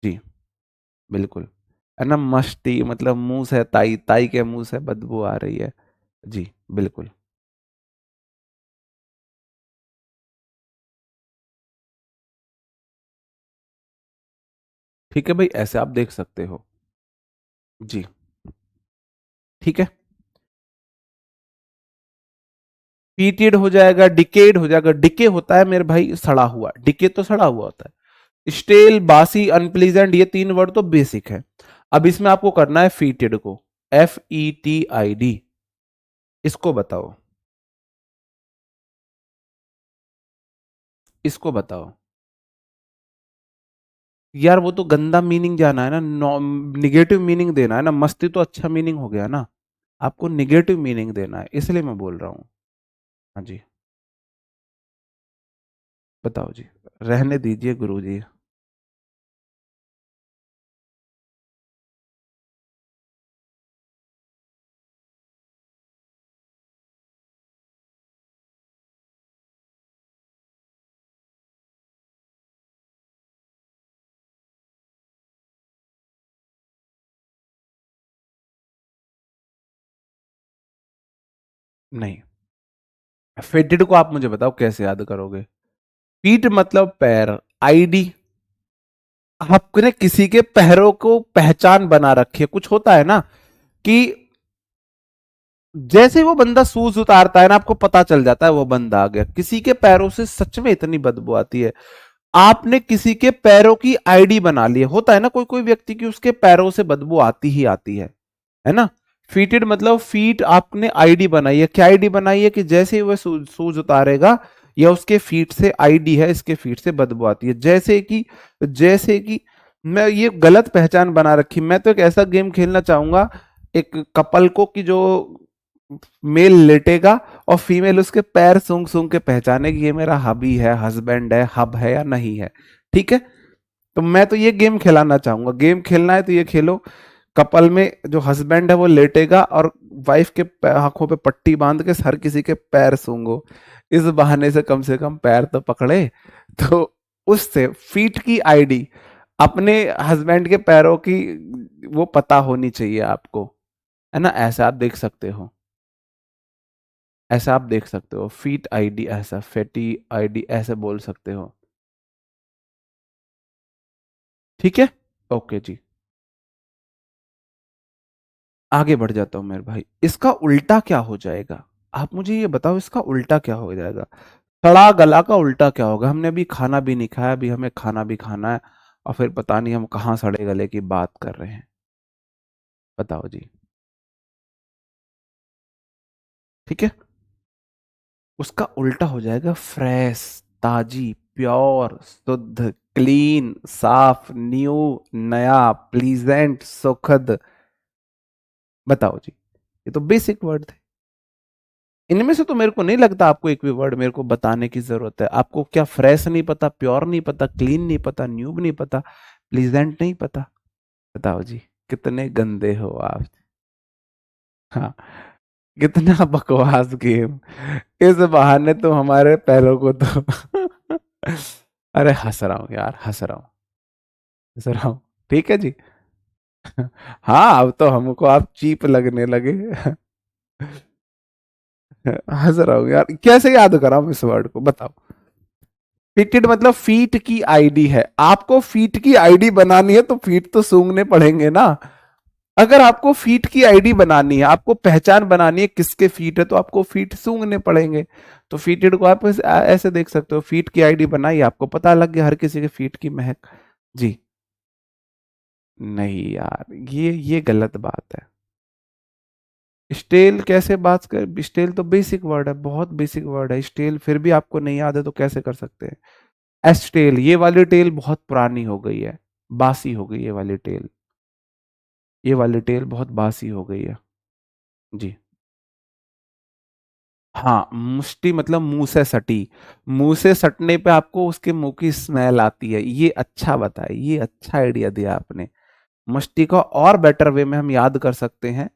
जी, बिल्कुल। है ना, मस्ती मतलब मुंह से ताई, ताई के मुंह से बदबू आ रही है। जी, बिल्कुल। ठीक है भाई, ऐसे आप देख सकते हो। जी, ठीक है। पीटियड हो जाएगा, डिकेड हो जाएगा। डिके होता है मेरे भाई सड़ा हुआ, डिके तो सड़ा हुआ होता है। स्टेल, बासी, अनप्लीजेंट, ये तीन वर्ड तो बेसिक है। अब इसमें आपको करना है फीटेड को, FETID। इसको बताओ, इसको बताओ। यार वो तो गंदा मीनिंग जाना है ना, निगेटिव मीनिंग देना है ना, मस्ती तो अच्छा मीनिंग हो गया ना। आपको निगेटिव मीनिंग देना है, इसलिए मैं बोल रहा हूँ। हाँ जी, बताओ जी। रहने दीजिए गुरु जी। नहीं। फेटेड को आप मुझे बताओ कैसे याद करोगे? फीट मतलब पैर, आईडी, आपने किसी के पैरों को पहचान बना रखी है। कुछ होता है ना कि जैसे वो बंदा शूज उतारता है ना, आपको पता चल जाता है वो बंदा आ गया। किसी के पैरों से सच में इतनी बदबू आती है। आपने किसी के पैरों की आईडी बना ली है। होता है ना कोई कोई व्यक्ति की उसके पैरों से बदबू आती ही आती है ना। फीटेड मतलब फीट आपने आईडी बनाई है। क्या आईडी बनाई है कि जैसे ही वह शूज उतारेगा या उसके फीट से आईडी है, इसके फीट से बदबू आती है। जैसे कि मैं ये गलत पहचान बना रखी। मैं तो एक ऐसा गेम खेलना चाहूंगा एक कपल को कि जो मेल लेटेगा और फीमेल उसके पैर सूंघ सूंघ के पहचाने कि ये मेरा हबी है, हस्बैंड है, हब है या नहीं है। ठीक है, तो मैं तो ये गेम खिलाना चाहूंगा। गेम खेलना है तो ये खेलो। कपल में जो हस्बैंड है वो लेटेगा और वाइफ के आंखों पे पट्टी बांध के हर किसी के पैर सूंघो। इस बहाने से कम पैर तो पकड़े। तो उससे फीट की आईडी अपने हस्बैंड के पैरों की वो पता होनी चाहिए आपको, है ना। ऐसा आप देख सकते हो, ऐसा आप देख सकते हो फीट आईडी, ऐसा फेटी आईडी ऐसे बोल सकते हो। ठीक है, ओके जी। आगे बढ़ जाता हूं मेरे भाई। इसका उल्टा क्या हो जाएगा? आप मुझे ये बताओ, इसका उल्टा क्या हो जाएगा? सड़ा गला का उल्टा क्या होगा? हमने अभी खाना भी नहीं खाया, अभी हमें खाना भी खाना है, और फिर पता नहीं हम कहाँ सड़े गले की बात कर रहे हैं। बताओ जी। ठीक है, उसका उल्टा हो जाएगा फ्रेश, ताजी, प्योर, शुद्ध, क्लीन, साफ, न्यू, नया, प्लीजेंट, सुखद। बताओ जी, ये तो बेसिक वर्ड थे। इनमें से तो मेरे को नहीं लगता आपको एक भी वर्ड मेरे को बताने की जरूरत है। आपको क्या फ्रेश नहीं पता, प्योर नहीं पता, क्लीन नहीं पता, न्यू नहीं पता, प्लीजेंट नहीं पता? बताओ जी, कितने गंदे हो आप। हाँ, कितना बकवास गेम। इस बहाने तो हमारे पैरों को तो अरे हंस रहा हूँ यार, हंस रहा हूँ, हंस रहा हूँ। ठीक है जी। हाँ, अब तो हमको आप चीप लगने लगे। हंस रहा हूँ यार, कैसे याद कराऊं इस वर्ड को बताओ। फिटेड मतलब फीट की आईडी है। आपको फीट की आईडी बनानी है तो फीट तो सूंघने पड़ेंगे ना। अगर आपको फीट की आईडी बनानी है, आपको पहचान बनानी है किसके फीट है, तो आपको फीट सूंघने पड़ेंगे। तो फीटेड को आप ऐसे देख सकते हो, फीट की आईडी बनाई, आपको पता लग गया हर किसी के फीट की महक। जी। नहीं यार, ये गलत बात है। स्टेल कैसे बात कर? स्टेल तो बेसिक वर्ड है, बहुत बेसिक वर्ड है स्टेल, फिर भी आपको नहीं याद है तो कैसे कर सकते हैं? एस्टेल, ये वाली टेल बहुत पुरानी हो गई है, बासी हो गई ये वाली टेल। ये वाली टेल बहुत बासी हो गई है। जी। हाँ, मुष्टि मतलब मुंह से सटी। मुंह से सटने पे आपको उसके मुंह की स्मेल आती है। ये अच्छा बताया, ये अच्छा आइडिया दिया आपने। मुष्टि को और बेटर वे में हम याद कर सकते हैं,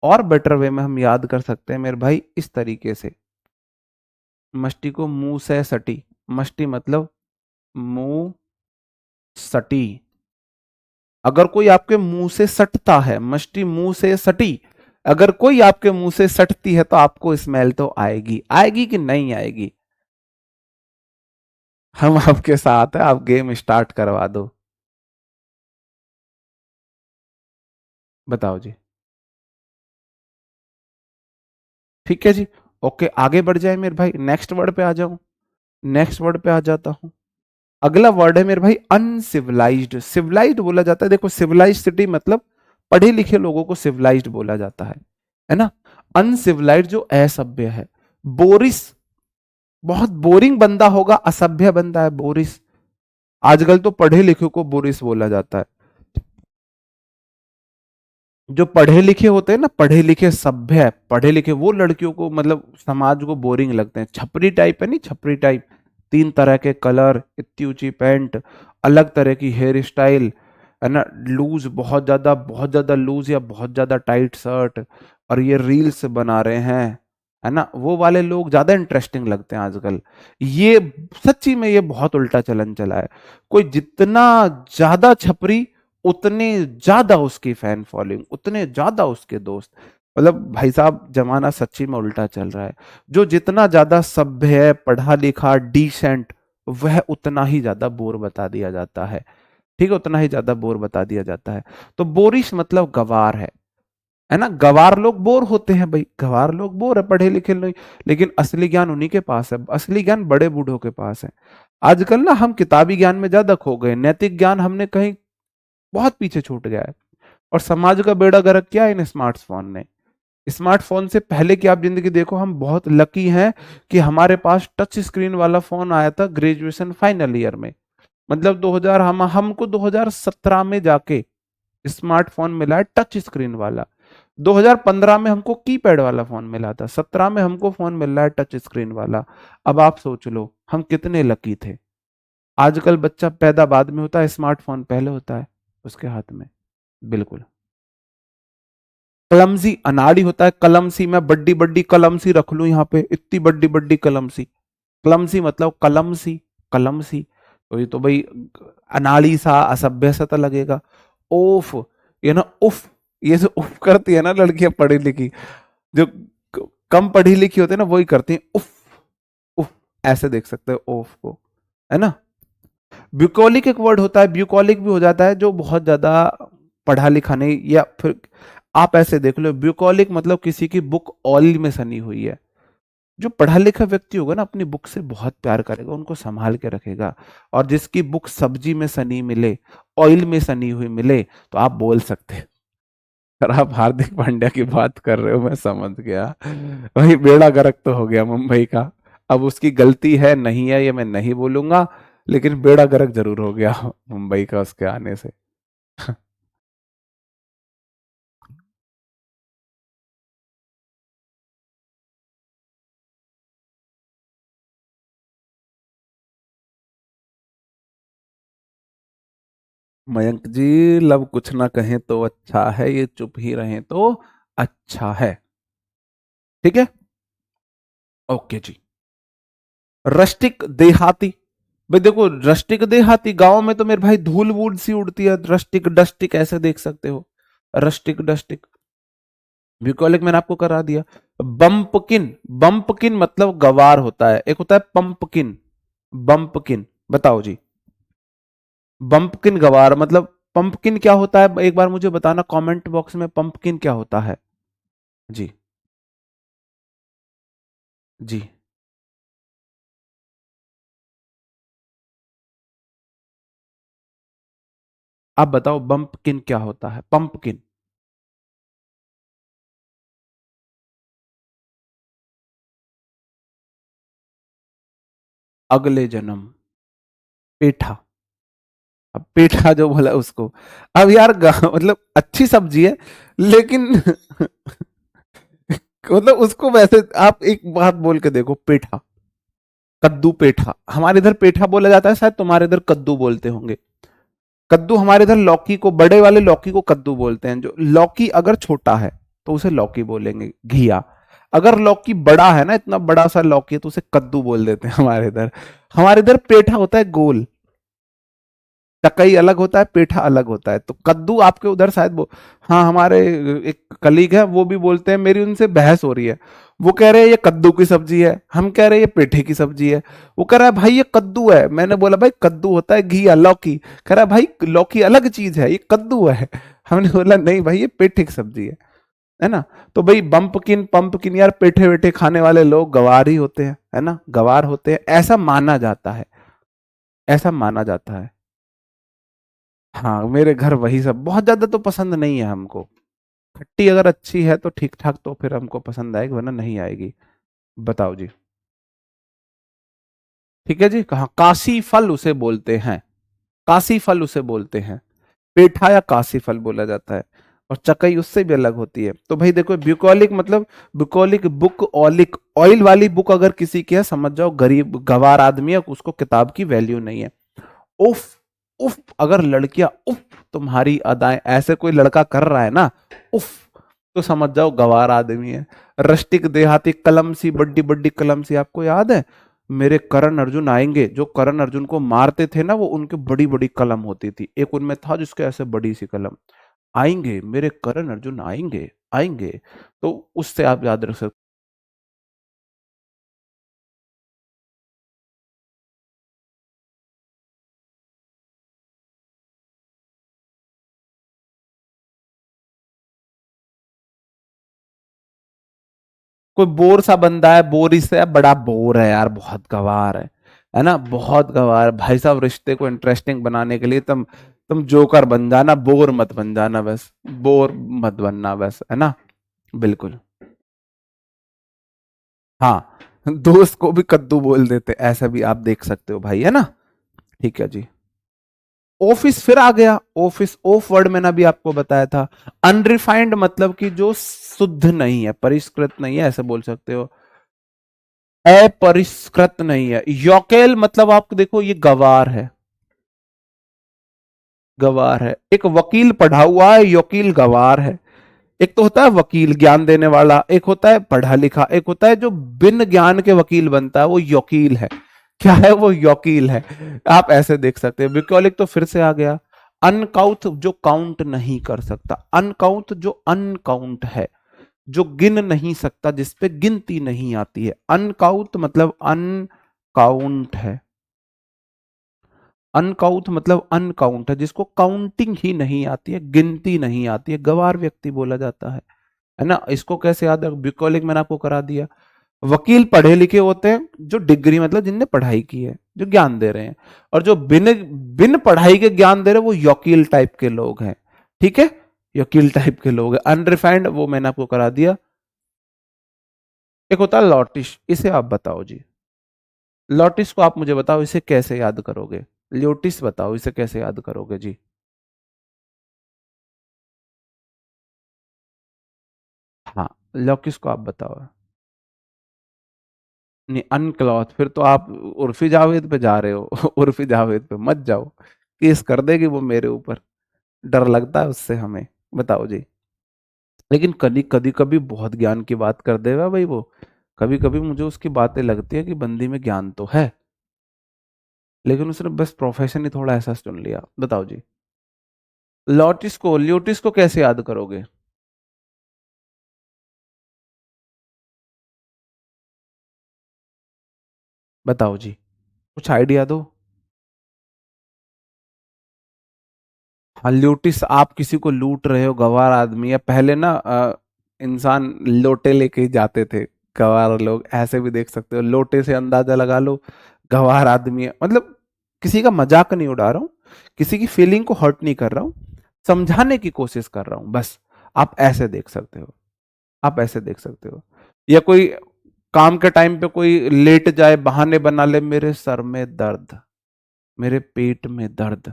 और बेटर वे में हम याद कर सकते हैं मेरे भाई इस तरीके से। मस्टी को मुंह से सटी, मस्टी मतलब मुंह सटी। अगर कोई आपके मुंह से सटता है, मस्टी मुंह से सटी, अगर कोई आपके मुंह से सटती है तो आपको स्मेल तो आएगी, आएगी कि नहीं आएगी? हम आपके साथ है, आप गेम स्टार्ट करवा दो। बताओ जी। ठीक है जी, ओके, आगे बढ़ जाए मेरे भाई, नेक्स्ट वर्ड पे आ जाऊं। नेक्स्ट वर्ड पे आ जाता हूं। अगला वर्ड है मेरे भाई अनसिविलाइज्ड। सिविलाइज्ड बोला जाता है, देखो सिविलाइज्ड सिटी मतलब पढ़े लिखे लोगों को सिविलाइज्ड बोला जाता है ना। अनसिविलाइज्ड जो असभ्य है। बोरिस, बहुत बोरिंग बंदा होगा, असभ्य बंदा है बोरिस। आजकल तो पढ़े लिखे को बोरिस बोला जाता है। जो पढ़े लिखे होते हैं ना, पढ़े लिखे सभ्य, पढ़े लिखे वो लड़कियों को मतलब समाज को बोरिंग लगते हैं। छपरी टाइप है नहीं, छपरी टाइप, 3 तरह के कलर, इतनी ऊंची पैंट, अलग तरह की हेयर स्टाइल, है ना, लूज, बहुत ज्यादा लूज या बहुत ज्यादा टाइट शर्ट, और ये रील्स बना रहे हैं, है ना, वो वाले लोग ज्यादा इंटरेस्टिंग लगते हैं आजकल। ये सच्ची में ये बहुत उल्टा चलन चला है। कोई जितना ज्यादा छपरी, उतने ज्यादा उसकी फैन फॉलोइंग, उतने ज्यादा उसके दोस्त। मतलब भाई साहब जमाना सच्ची में उल्टा चल रहा है। जो जितना ज्यादा सभ्य है, पढ़ा लिखा, डिसेंट, वह उतना ही ज्यादा बोर बता दिया जाता है। ठीक है, उतना ही ज्यादा बोर बता दिया जाता है। तो बोरिश मतलब गवार है ना। गवार लोग बोर होते हैं भाई, गवार लोग बोर है, पढ़े लिखे नहीं। लेकिन असली ज्ञान उन्हीं के पास है, असली ज्ञान बड़े बूढ़ों के पास है। आजकल ना हम किताबी ज्ञान में ज्यादा खो गए, नैतिक ज्ञान हमने कहीं बहुत पीछे छूट गया है। और समाज का बेड़ा गर्क किया है इन स्मार्टफोन ने। स्मार्टफोन से पहले की आप जिंदगी देखो, हम बहुत लकी हैं कि हमारे पास टच स्क्रीन वाला फोन आया था ग्रेजुएशन फाइनल ईयर में। मतलब 2000, हमको 2017 में जाके स्मार्टफोन मिला है टच स्क्रीन वाला। 2015 में हमको कीपैड वाला फोन मिला था, 17 में हमको फोन मिल रहा है टच स्क्रीन वाला। अब आप सोच लो हम कितने लकी थे। आजकल बच्चा पैदा बाद में होता है, स्मार्टफोन पहले होता है उसके हाथ में। बिल्कुल। क्लमसी अनाड़ी होता है, कलमसी, मैं बड्डी बड्डी कलमसी रख लूं यहाँ पे, इतनी बड्डी बड्डी कलमसी। क्लमसी मतलब कलमसी, कलमसी। तो ये तो भाई अनाड़ी सा, असभ्य सा तो लगेगा। ओफ, ये ना उफ, ये जो उफ करती है ना लड़कियां पढ़ी लिखी, जो कम पढ़ी लिखी होती है ना, वही करती हैं उफ। उफ, ऐसे देख सकते हो ओफ को, है ना। ब्यूकोलिक एक वर्ड होता है, ब्यूकोलिक भी हो जाता है जो बहुत ज्यादा पढ़ा लिखा नहीं, या फिर आप ऐसे देख लो, ब्यूकोलिक मतलब किसी की बुक ऑयल में सनी हुई है। जो पढ़ा लिखा व्यक्ति होगा ना, अपनी बुक से बहुत प्यार करेगा, उनको संभाल के रखेगा। और जिसकी बुक सब्जी में सनी मिले, ऑयल में सनी हुई मिले, तो आप बोल सकते हैं। सर आप हार्दिक पांड्या की बात कर रहे हो, मैं समझ गया। वही बेड़ा गर्क तो हो गया मुंबई का। अब उसकी गलती है नहीं है ये मैं नहीं बोलूंगा, लेकिन बेड़ा गर्क जरूर हो गया मुंबई का उसके आने से। मयंक जी, लब कुछ ना कहें तो अच्छा है, ये चुप ही रहें तो अच्छा है। ठीक है, ओके जी। रस्टिक देहाती, भाई देखो रस्टिक देहाती, गांव में तो मेरे भाई धूल वूल सी उड़ती है, रस्टिक डस्टिक ऐसे देख सकते हो। रस्टिक डस्टिक, ब्यूकोलिक मैंने आपको करा दिया। बम्पकिन, बम्पकिन मतलब गवार होता है, एक होता है पंपकिन। बम्पकिन बताओ जी। बम्पकिन गवार मतलब, पंपकिन क्या होता है एक बार मुझे बताना कमेंट बॉक्स में, पंपकिन क्या होता है। जी, जी। आप बताओ बम्पकिन क्या होता है, पंपकिन। अगले जन्म, पेठा। अब पेठा जो बोला उसको, अब यार मतलब अच्छी सब्जी है, लेकिन मतलब उसको वैसे आप एक बात बोल के देखो, पेठा, कद्दू पेठा, हमारे इधर पेठा बोला जाता है, शायद तुम्हारे इधर कद्दू बोलते होंगे। कद्दू, हमारे इधर लौकी को, बड़े वाले लौकी को कद्दू बोलते हैं। जो लौकी अगर छोटा है तो उसे लौकी बोलेंगे, घिया। अगर लौकी बड़ा है ना, इतना बड़ा सा लौकी है, तो उसे कद्दू बोल देते हैं हमारे इधर। हमारे इधर पेठा होता है गोल, टकई अलग होता है, पेठा अलग होता है। तो कद्दू आपके उधर शायद हाँ, हमारे एक कलीग है वो भी बोलते हैं, मेरी उनसे बहस हो रही है। वो कह रहे हैं ये कद्दू की सब्जी है, हम कह रहे हैं ये पेठे की सब्जी है। वो कह रहा है भाई ये कद्दू है, मैंने बोला भाई कद्दू होता है घिया लौकी। कह रहा है भाई लौकी अलग चीज है, ये कद्दू है। हमने बोला नहीं भाई ये पेठे की सब्जी है ना। तो भाई बम्पकिन पंपकिन, यार पेठे वेठे खाने वाले लोग गवार ही होते हैं, है ना, गवार होते हैं, ऐसा माना जाता है, ऐसा माना जाता है। हाँ, मेरे घर वही सब, बहुत ज्यादा तो पसंद नहीं है हमको। खट्टी अगर अच्छी है तो ठीक ठाक, तो फिर हमको पसंद आएगी, वरना नहीं आएगी। बताओ जी। ठीक है जी, कहा काशी फल उसे बोलते हैं, काशी फल उसे बोलते हैं। पेठा या काशी फल बोला जाता है। और चकई उससे भी अलग होती है। तो भाई देखो ब्यूकोलिक मतलब, ब्यूकोलिक बुक, ऑलिक ऑयल वाली बुक अगर किसी की है, समझ जाओ गरीब गवार आदमी है, उसको किताब की वैल्यू नहीं है। उफ, उफ अगर लड़कियां उफ तुम्हारी अदाएं ऐसे कोई लड़का कर रहा है ना, उफ, तो समझ जाओ गवार आदमी है। रस्टिक देहाती, कलम सी, बड्डी बड्डी कलम सी, आपको याद है मेरे करण अर्जुन आएंगे, जो करण अर्जुन को मारते थे ना, वो उनके बड़ी बड़ी कलम होती थी, एक उनमें था जिसके ऐसे बड़ी सी कलम। आएंगे मेरे करण अर्जुन आएंगे, आएंगे। तो उससे आप याद रख सकते। कोई बोर सा बंदा है, बोर इससे है, बड़ा बोर है यार, बहुत गवार है ना, बहुत गवार भाई साहब। रिश्ते को इंटरेस्टिंग बनाने के लिए तुम जोकर बन जाना, बोर मत बन जाना, बस बोर मत बनना बस, है ना। बिल्कुल। हाँ, दोस्त को भी कद्दू बोल देते, ऐसा भी आप देख सकते हो भाई, है ना। ठीक है जी। ऑफिस फिर आ गया, ऑफिस ऑफ वर्ड मैंने अभी आपको बताया था। अनरिफाइंड मतलब कि जो शुद्ध नहीं है, परिष्कृत नहीं है, ऐसे बोल सकते हो। अपरिष्कृत नहीं है। योकेल मतलब आप देखो, ये गवार है, गवार है। एक वकील पढ़ा हुआ है, वकील गवार है। एक तो होता है वकील ज्ञान देने वाला, एक होता है पढ़ा लिखा, एक होता है जो बिन ज्ञान के वकील बनता है, वो वकील है। क्या है वो? वकील है। आप ऐसे देख सकते हैं। बुकोलिक तो फिर से आ गया। अनकाउंट जो काउंट नहीं कर सकता, अनकाउंट जो अनकाउंट है, जो गिन नहीं सकता, जिसपे गिनती नहीं आती है। अनकाउंट मतलब अनकाउंट है। अनकाउंट मतलब अनकाउंट है, जिसको काउंटिंग ही नहीं आती है, गिनती नहीं आती है, गवार व्यक्ति बोला जाता है ना। इसको कैसे याद रख? बुकोलिक मैंने आपको करा दिया। वकील पढ़े लिखे होते हैं, जो डिग्री मतलब जिनने पढ़ाई की है, जो ज्ञान दे रहे हैं। और जो बिन बिन पढ़ाई के ज्ञान दे रहे हैं, वो वकील टाइप के लोग हैं। ठीक है, वकील टाइप के लोग हैं। अनरिफाइंड वो मैंने आपको करा दिया। एक होता है लॉटिश, इसे आप बताओ जी। लॉटिस को आप मुझे बताओ, इसे कैसे याद करोगे? ल्योटिस बताओ, इसे कैसे याद करोगे जी? हाँ, लॉकिस को आप बताओ। नहीं, अनक्लॉथ, फिर तो आप उर्फी जावेद पे जा रहे हो। उर्फी जावेद पे मत जाओ, केस कर देगी वो मेरे ऊपर। डर लगता है उससे हमें। बताओ जी। लेकिन कभी कभी कभी बहुत ज्ञान की बात कर देगा भाई वो। कभी कभी मुझे उसकी बातें लगती है कि बंदी में ज्ञान तो है, लेकिन उसने बस प्रोफेशन ही थोड़ा ऐसा चुन लिया। बताओ जी। ल्योटिस को कैसे याद करोगे? बताओ जी, कुछ आइडिया दो। हाँ, लूटिस, आप किसी को लूट रहे हो, गवार आदमी है। पहले ना इंसान लोटे लेके ही जाते थे, गवार लोग, ऐसे भी देख सकते हो। लोटे से अंदाजा लगा लो, गवार आदमी है। मतलब किसी का मजाक नहीं उड़ा रहा हूँ, किसी की फीलिंग को हर्ट नहीं कर रहा हूँ, समझाने की कोशिश कर रहा हूँ बस। आप ऐसे देख सकते हो, आप ऐसे देख सकते हो। या कोई काम के टाइम पे कोई लेट जाए, बहाने बना ले, मेरे सर में दर्द, मेरे पेट में दर्द,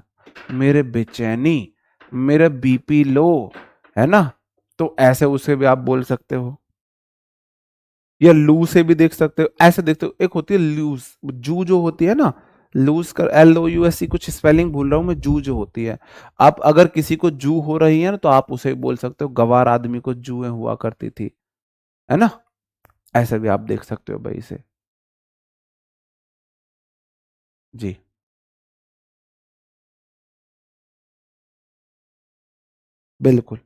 मेरे बेचैनी, मेरा बीपी लो, है ना। तो ऐसे उसे भी आप बोल सकते हो। या लू से भी देख सकते हो, ऐसे देखते हो। एक होती है लूज, जू जो होती है ना, लूज कर, LOUSE, कुछ स्पेलिंग भूल रहा हूं मैं, जू जो होती है। आप अगर किसी को जू हो रही है ना, तो आप उसे बोल सकते हो, गवार आदमी को जूएं हुआ करती थी, है ना। ऐसे भी आप देख सकते हो भाई इसे। जी, बिल्कुल।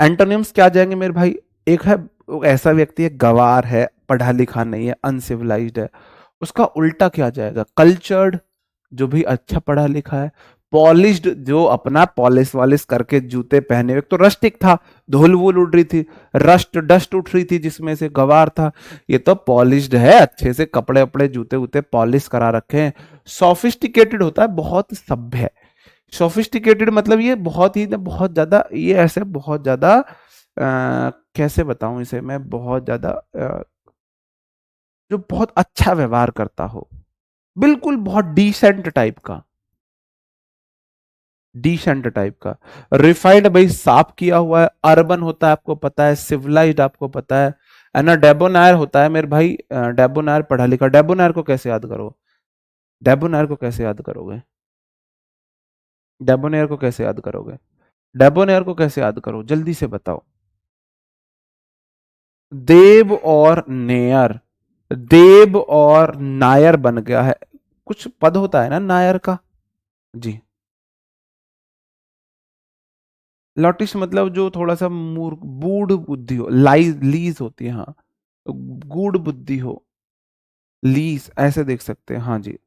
एंटोनिम्स क्या आ जाएंगे मेरे भाई? एक है, वो ऐसा व्यक्ति है, गवार है, पढ़ा लिखा नहीं है, अनसिविलाइज्ड है। उसका उल्टा क्या आ जाएगा? कल्चर्ड, जो भी अच्छा पढ़ा लिखा है। पॉलिश्ड, जो अपना पॉलिश वॉलिश करके जूते पहने हुए। एक तो रस्टिक था, धूल वूल उड़ रही थी, रस्ट डस्ट उठ रही थी जिसमें से, गवार था। ये तो पॉलिश्ड है, अच्छे से कपड़े वपड़े जूते वूते पॉलिश करा रखे हैं। सोफिस्टिकेटेड होता है, बहुत सभ्य है। सोफिस्टिकेटेड मतलब ये बहुत ही, बहुत ज्यादा, ये ऐसे बहुत ज्यादा कैसे बताऊं इसे मैं, बहुत ज्यादा जो बहुत अच्छा व्यवहार करता हो, बिल्कुल बहुत डिसेंट टाइप का, डिसेंट टाइप का। रिफाइंड भाई साफ किया हुआ है। अर्बन होता है आपको पता है, सिविलाइज्ड आपको पता है ना। डेबोनायर होता है मेरे भाई, डेबोनायर पढ़ा लिखा। डेबोनायर को कैसे याद करो? डेबोनायर को कैसे याद करोगे? डेबोनायर को कैसे याद करोगे? डेबोनायर को कैसे याद करो, जल्दी से बताओ। देव और नेयर, देव और नायर बन गया है। कुछ पद होता है ना नायर का। जी, लॉटिश मतलब जो थोड़ा सा मूर्ख बूढ़ बुद्धि हो, लाइज लीज होती है, हाँ, तो गूढ़ बुद्धि हो, लीज ऐसे देख सकते हैं, हाँ जी,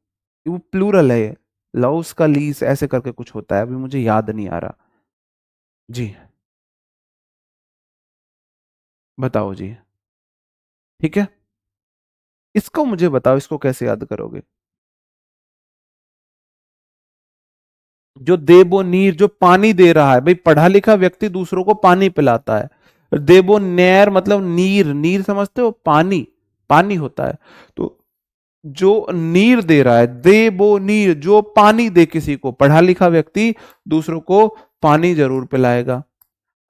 वो प्लूरल है ये, लव्स का लीज ऐसे करके कुछ होता है, अभी मुझे याद नहीं आ रहा जी। बताओ जी। ठीक है, इसको मुझे बताओ, इसको कैसे याद करोगे? जो देबो नीर, जो पानी दे रहा है भाई, पढ़ा लिखा व्यक्ति दूसरों को पानी पिलाता है। देबो नैर मतलब नीर, नीर समझते हो, पानी, पानी होता है। तो जो नीर दे रहा है, देबो नीर, जो पानी दे किसी को, पढ़ा लिखा व्यक्ति दूसरों को पानी जरूर पिलाएगा,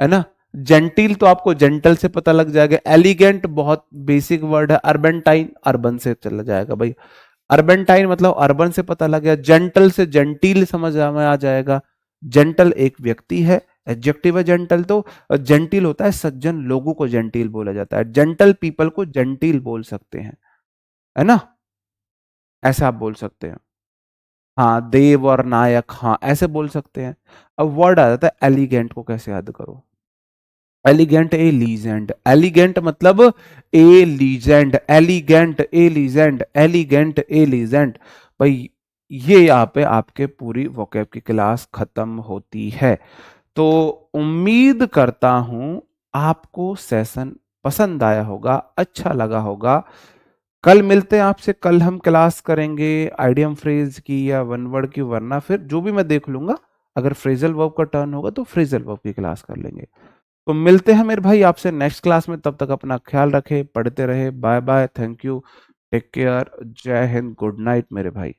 है ना। जेंटिल तो आपको जेंटल से पता लग जाएगा, एलिगेंट बहुत बेसिक वर्ड है, अर्बेंटाइन अर्बन से चला जाएगा भाई, अर्बेंटाइन मतलब अर्बन से पता लग गया, जेंटल से जेंटिल समझ में आ जाएगा। जेंटल एक व्यक्ति है, एडजेक्टिव है जेंटल, तो जेंटिल होता है सज्जन लोगों को जेंटिल बोला जाता है, जेंटल पीपल को जेंटिल बोल सकते हैं, है ना, ऐसा आप बोल सकते हैं। हाँ, देव और नायक, हाँ ऐसे बोल सकते हैं। अब वर्ड आ जाता है एलिगेंट, को कैसे याद करो? एलिगेंट ए लीजेंड, एलिगेंट मतलब ए लीजेंड, एलिगेंट ए लीजेंड, एलिगेंट ए लीजेंड भाई। ये यहाँ पे आपके पूरी वोकैब की क्लास खत्म होती है। तो उम्मीद करता हूं आपको सेशन पसंद आया होगा, अच्छा लगा होगा। कल मिलते हैं आपसे, कल हम क्लास करेंगे आइडियम फ्रेज की या वन वर्ड की, वरना फिर जो भी मैं देख लूंगा, अगर फ्रेजल वर्ब का टर्न होगा तो फ्रेजल वर्ब की क्लास कर लेंगे। तो मिलते हैं मेरे भाई आपसे नेक्स्ट क्लास में, तब तक अपना ख्याल रखें, पढ़ते रहे, bye bye, thank you, take care, जय हिंद, गुड नाइट मेरे भाई।